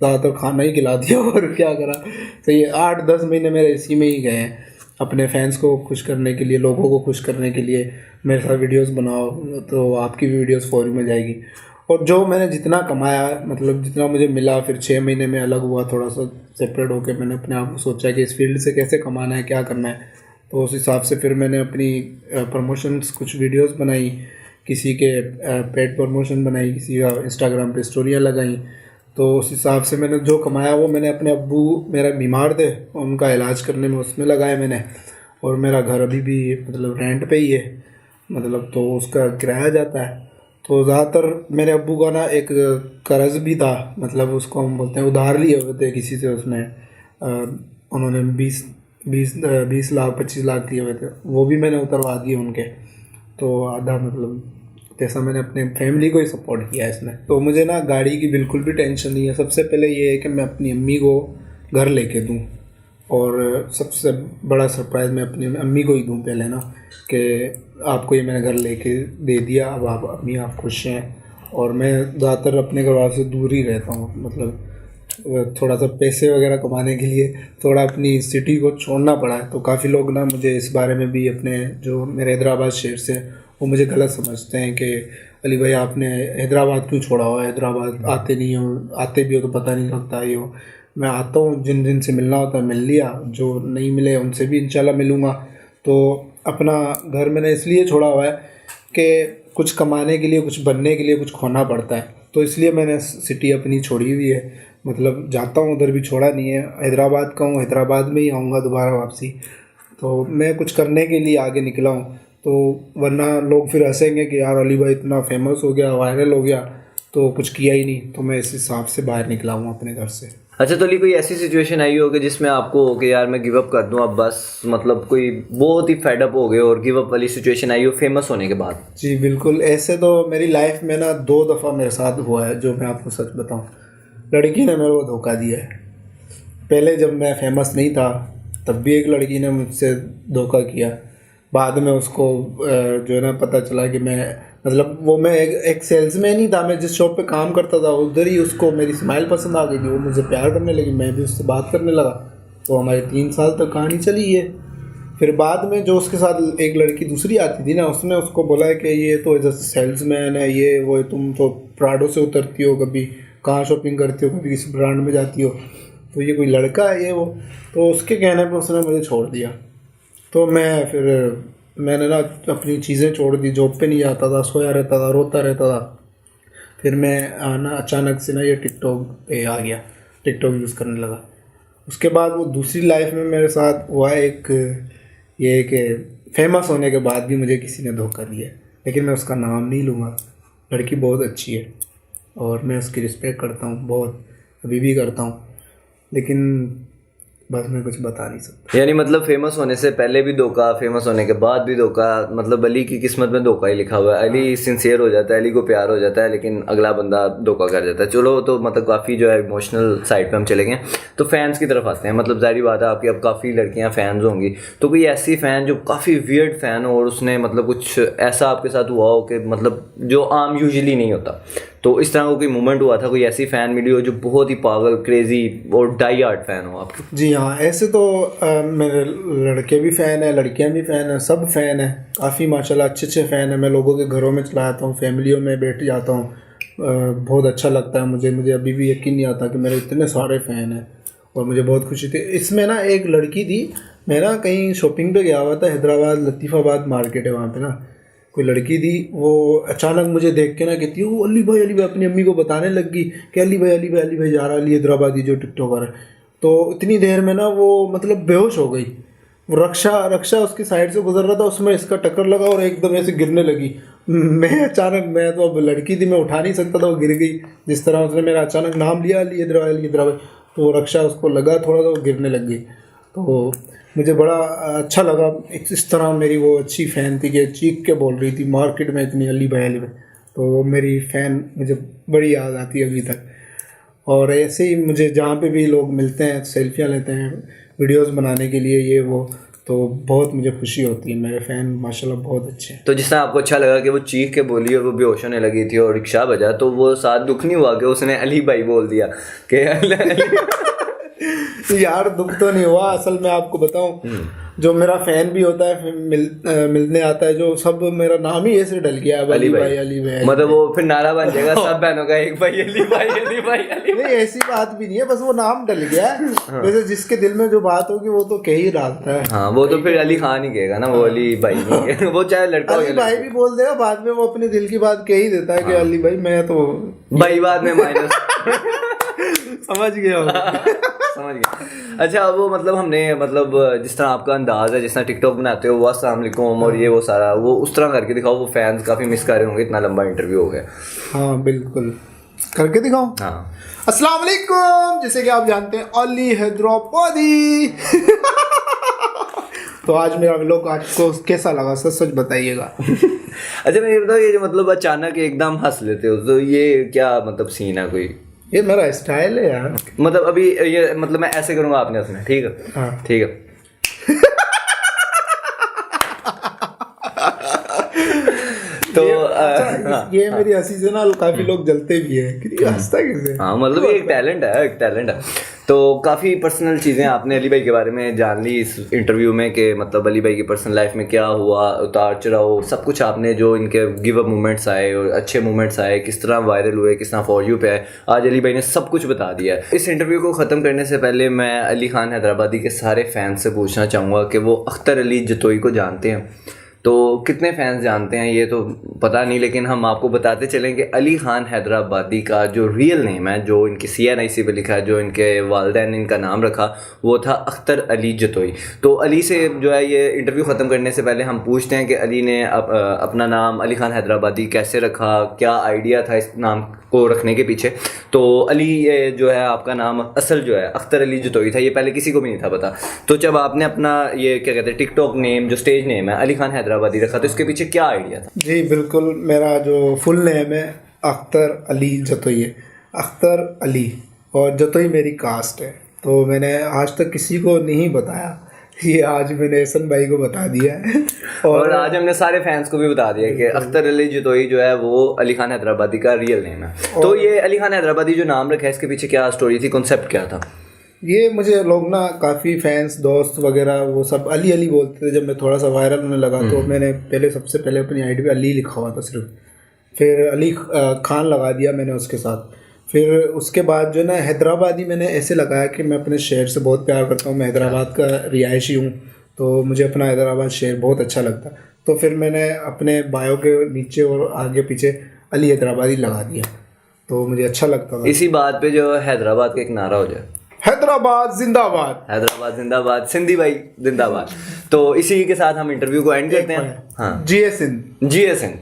ज़्यादातर खाना ही खिला दिया और क्या करा। सही है, 8-10 महीने मेरे इसी में ही गए हैं, अपने फैंस को खुश करने के लिए, लोगों को खुश करने के लिए मेरे साथ वीडियोस बनाओ तो आपकी भी वीडियोस फॉर में जाएगी। और जो मैंने जितना कमाया मतलब जितना मुझे मिला, फिर 6 महीने में अलग हुआ, थोड़ा सा सेपरेट होकर मैंने अपने आप को सोचा कि इस फील्ड से कैसे कमाना है, क्या करना है, तो उस हिसाब से फिर मैंने अपनी प्रमोशंस कुछ वीडियोस बनाई, किसी के पेड प्रमोशन बनाई, किसी का इंस्टाग्राम पे स्टोरियाँ लगाई। तो उस हिसाब से मैंने जो कमाया वो मैंने अपने अब्बू मेरा बीमार थे उनका इलाज करने में उसमें लगाया मैंने, और मेरा घर अभी भी मतलब रेंट पे ही है, मतलब तो उसका किराया जाता है। तो ज़्यादातर मेरे अब्बू का ना एक कर्ज भी था, मतलब उसको हम बोलते हैं उधार लिए हुए थे किसी से, उसने उन्होंने 20 लाख 25 लाख लिए हुए थे, वो भी मैंने उतरवा दिए उनके। तो आधा मतलब पैसा मैंने अपने फैमिली को ही सपोर्ट किया है इसमें। तो मुझे ना गाड़ी की बिल्कुल भी टेंशन नहीं है। सबसे पहले ये है कि मैं अपनी अम्मी को घर लेके दूँ, और सबसे बड़ा सरप्राइज़ मैं अपनी अम्मी को ही दूँ पहले ना, कि आपको ये मैंने घर लेके दे दिया, अब आप अम्मी आप खुश हैं। और मैं ज़्यादातर अपने घर वालों से दूर ही रहता हूँ, मतलब थोड़ा सा पैसे वगैरह कमाने के लिए थोड़ा अपनी सिटी को छोड़ना पड़ा है। तो काफ़ी लोग ना मुझे इस बारे में भी, अपने जो मेरे हैदराबाद शहर से, वो मुझे गलत समझते हैं कि अली भाई आपने हैदराबाद क्यों छोड़ा हुआ है, हैदराबाद आते नहीं हो, आते भी हो तो पता नहीं लगता ये हो। मैं आता हूँ, जिन जिन से मिलना होता है मिल लिया, जो नहीं मिले उनसे भी इंशाल्लाह मिलूँगा। तो अपना घर मैंने इसलिए छोड़ा हुआ है कि कुछ कमाने के लिए, कुछ बनने के लिए कुछ खोना पड़ता है, तो इसलिए मैंने सिटी अपनी छोड़ी हुई है। मतलब जाता हूँ उधर भी छोड़ा नहीं है, हैदराबाद का हूँ, हैदराबाद में ही आऊँगा दोबारा वापसी। तो मैं कुछ करने के लिए आगे निकला हूँ, तो वरना लोग फिर हंसेंगे कि यार अली भाई इतना फेमस हो गया, वायरल हो गया, तो कुछ किया ही नहीं। तो मैं इस हिसाब से बाहर निकला हूँ अपने घर से। अच्छा तो अली कोई ऐसी सिचुएशन आई हो कि जिसमें आपको हो कि यार मैं गिव अप कर दूं अब बस, मतलब कोई बहुत ही फेड अप हो गए और गिव अप वाली सिचुएशन आई हो फेमस होने के बाद? जी बिल्कुल, ऐसे तो मेरी लाइफ में ना 2 दफ़ा मेरे साथ हुआ है, जो मैं आपको सच बताऊं। लड़की ने मेरे को धोखा दिया है। पहले जब मैं फेमस नहीं था तब भी एक लड़की ने मुझसे धोखा किया। बाद में उसको जो है ना पता चला कि मैं, मतलब वो मैं एक सेल्समैन ही था, मैं जिस शॉप पे काम करता था उधर ही उसको मेरी स्माइल पसंद आ गई थी, वो मुझसे प्यार करने लगी, मैं भी उससे बात करने लगा। तो हमारी 3 साल तक कहानी चली है। फिर बाद में जो उसके साथ एक लड़की दूसरी आती थी ना, उसने उसको बोला है कि ये तो जैसे सेल्समैन है, ये वो, तुम तो प्राडो से उतरती हो, कभी कहाँ शॉपिंग करती हो, कभी किसी ब्रांड में जाती हो, तो ये कोई लड़का है ये वो। तो उसके कहने पर उसने मुझे छोड़ दिया। तो मैंने ना अपनी चीज़ें छोड़ दी, जॉब पे नहीं जाता था, सोया रहता था, रोता रहता था। फिर मैं ना अचानक से ना ये टिकटॉक पे आ गया, टिकटॉक यूज़ करने लगा। उसके बाद वो दूसरी लाइफ में मेरे साथ हुआ एक ये कि फेमस होने के बाद भी मुझे किसी ने धोखा दिया, लेकिन मैं उसका नाम नहीं लूँगा। लड़की बहुत अच्छी है और मैं उसकी रिस्पेक्ट करता हूँ बहुत, अभी भी करता हूँ, लेकिन बस मैं कुछ बता नहीं सकता। यानी मतलब फेमस होने से पहले भी धोखा, फेमस होने के बाद भी धोखा, मतलब अली की किस्मत में धोखा ही लिखा हुआ है। अली सिंसियर हो जाता है, अली को प्यार हो जाता है, लेकिन अगला बंदा धोखा कर जाता है। चलो तो मतलब काफ़ी जो है इमोशनल साइड पे हम चले गए। तो फैंस की तरफ आते हैं। मतलब जाहिर बात है आपकी अब काफ़ी लड़कियां फैंस होंगी, तो कोई ऐसी फ़ैन जो काफ़ी वियर्ड फ़ैन हो और उसने मतलब कुछ ऐसा आपके साथ हुआ हो कि मतलब जो आम यूजुअली नहीं होता, तो इस तरह का कोई मोमेंट हुआ था, कोई ऐसी फ़ैन मिली हो जो बहुत ही पागल, क्रेजी और डाई हार्ड फ़ैन हो आपकी? जी हाँ, ऐसे तो मेरे लड़के भी फ़ैन हैं, लड़कियां भी फ़ैन हैं, सब फ़ैन हैं काफ़ी माशाल्लाह, अच्छे अच्छे फ़ैन हैं। मैं लोगों के घरों में चला जाता हूँ, फैमिलियों में बैठ जाता हूँ, बहुत अच्छा लगता है मुझे अभी भी यकीन नहीं आता कि मेरे इतने सारे फ़ैन हैं और मुझे बहुत खुशी थी। इसमें ना एक लड़की थी, मैं ना कहीं शॉपिंग पे गया हुआ था, हैदराबाद लतीफ़ाबाद मार्केट है वहाँ पे ना, कोई लड़की थी, वो अचानक मुझे देख के ना कहती है वो अली भाई अपनी अम्मी को बताने लग गई कि अली भाई जा रहा, अली हैदराबादी जो टिकटॉकर है। तो इतनी देर में ना वो मतलब बेहोश हो गई। वो रक्षा उसकी साइड से गुजर रहा था, उसमें इसका टक्कर लगा और एकदम ऐसे गिरने लगी। मैं तो अब लड़की थी, मैं उठा नहीं सकता था, वो गिर गई। जिस तरह उसने मेरा अचानक नाम लिया अली हैदराबादी, तो वो रक्षा उसको लगा थोड़ा, तो वो गिरने लग गई। तो मुझे बड़ा अच्छा लगा, इस तरह मेरी वो अच्छी फ़ैन थी कि चीख के बोल रही थी मार्केट में इतनी अली भाई। तो वो मेरी फ़ैन मुझे बड़ी याद आती है अभी तक। और ऐसे ही मुझे जहाँ पे भी लोग मिलते हैं, सेल्फियाँ लेते हैं वीडियोस बनाने के लिए, ये वो, तो बहुत मुझे खुशी होती है। मेरे फ़ैन माशाल्लाह बहुत अच्छे हैं। तो जिस तरह आपको अच्छा लगा कि वो चीख के बोली और वो बेहोश होने लगी थी और रिक्शा बजा, तो वो साथ दुख नहीं हुआ कि उसने अली भाई बोल दिया कि तो यार दुख तो नहीं हुआ, असल में आपको बताऊं, जो मेरा फ़ैन भी होता है मिलने आता है, जो सब मेरा नाम ही ऐसे डल गया है, अली भाई। मतलब वो फिर नारा बन जाएगा सब बहनों का, एक भाई अली भाई अली भाई अली। नहीं, ऐसी बात भी नहीं है, बस वो नाम डल गया है। वैसे जिसके दिल में जो बात होगी वो तो कह ही डालता है। हाँ, वो तो फिर अली खान ही कहेगा ना, वो अली भाई नहीं कहेगा। वो चाहे लड़का हो अली भाई भी बोल देगा, बाद में वो अपने दिल की बात कह ही देता है कि अली भाई, मैं तो भाई बाद में माइनस समझ गया समझ गया। अच्छा, वो मतलब हमने मतलब जिस तरह आपका अंदाज है, जिस तरह टिकटॉक बनाते हो वो अस्सलाम वालेकुम और ये वो सारा, वो उस तरह करके दिखाओ। वो फैंस काफ़ी मिस कर रहे होंगे, इतना लंबा इंटरव्यू हो गया। हाँ बिल्कुल, करके दिखाओ। हाँ, अस्सलाम वालेकुम, जैसे कि आप जानते हैं अली हैदराबादी। तो आज मेरा व्लॉग आपको कैसा लगा, सच बताइएगा। अच्छा मैं ये बताओ, ये जो मतलब अचानक एकदम हंस लेते हो, तो ये क्या मतलब सीन है कोई? ये मेरा स्टाइल है यार। मतलब अभी ये मतलब मैं ऐसे करूँगा, आपने हंसना, ठीक है? हाँ ठीक है। तो ये मेरी हंसी से ना काफी लोग जलते भी हैं कि हंसता कैसे। हाँ, मतलब ये एक टैलेंट है, एक टैलेंट है। तो काफ़ी पर्सनल चीज़ें आपने अली भाई के बारे में जान ली इस इंटरव्यू में, कि मतलब अली भाई की पर्सनल लाइफ में क्या हुआ, उतार चढ़ाव, सब कुछ आपने, जो इनके गिव अप मोमेंट्स आए और अच्छे मोमेंट्स आए, किस तरह वायरल हुए, किस तरह फॉर यू पे आए, आज अली भाई ने सब कुछ बता दिया है। इस इंटरव्यू को ख़त्म करने से पहले मैं अली खान हैदराबादी के सारे फैंस से पूछना चाहूँगा कि वो अख्तर अली जतोई को जानते हैं। तो कितने फैंस जानते हैं ये तो पता नहीं, लेकिन हम आपको बताते चलें कि अली खान हैदराबादी का जो रियल नेम है, जो इनके CNIC पे लिखा है, जो इनके वालिदैन ने इनका नाम रखा, वो था अख्तर अली जतोई। तो अली से जो है ये इंटरव्यू ख़त्म करने से पहले हम पूछते हैं कि अली ने अपना नाम अली खान हैदराबादी कैसे रखा, क्या आइडिया था इस नाम को रखने के पीछे। तो अली जो है आपका नाम असल जो है अख्तर अली जतोई था, ये पहले किसी को भी नहीं था पता। तो जब आपने अपना ये क्या कहते हैं टिकटॉक नेम, जो स्टेज नेम है अली खान हैदराबादी रखा, तो इसके पीछे क्या आइडिया था? जी बिल्कुल, मेरा जो फुल नेम है अख्तर अली जतोई है, अख्तर अली, और जतोई मेरी कास्ट है। तो मैंने आज तक किसी को नहीं बताया, ये आज मैंने एहसन भाई को बता दिया है। और आज हमने सारे फैंस को भी बता दिया कि अख्तर अली जतोई जो है वो अली खान हैदराबादी का रियल नेम है। तो ये अली खान हैदराबादी जो नाम रखा है, इसके पीछे क्या स्टोरी थी, कॉन्सेप्ट क्या था? ये मुझे लोग ना काफ़ी फैंस, दोस्त वगैरह, वो सब अली अली बोलते थे। जब मैं थोड़ा सा वायरल होने लगा तो मैंने सबसे पहले अपनी आईडी पे अली लिखा हुआ था सिर्फ, फिर अली खान लगा दिया मैंने उसके साथ। फिर उसके बाद जो ना हैदराबादी मैंने ऐसे लगाया कि मैं अपने शहर से बहुत प्यार करता हूँ, मैं हैदराबाद का रिहायशी हूँ, तो मुझे अपना हैदराबाद शहर बहुत अच्छा लगता। तो फिर मैंने अपने बायो के नीचे और आगे पीछे अली हैदराबादी लगा दिया, तो मुझे अच्छा लगता था। इसी बात पे जो हैदराबाद का एक नारा हो जाए, हैदराबाद जिंदाबाद, हैदराबाद जिंदाबाद, सिंधी भाई जिंदाबाद। तो इसी के साथ हम इंटरव्यू को एंड करते हैं। हाँ, GSN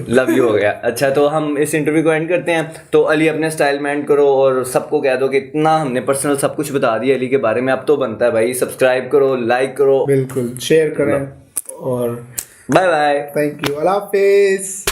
लव यू हो गया। अच्छा, तो हम इस इंटरव्यू को एंड करते हैं। तो अली अपने स्टाइल में एंड करो और सबको कह दो कि इतना हमने पर्सनल सब कुछ बता दिया अली के बारे में, अब तो बनता है भाई सब्सक्राइब करो, लाइक करो, बिल्कुल शेयर करें, और बाय बाय, थैंक यू, अल्लाह हाफिज़।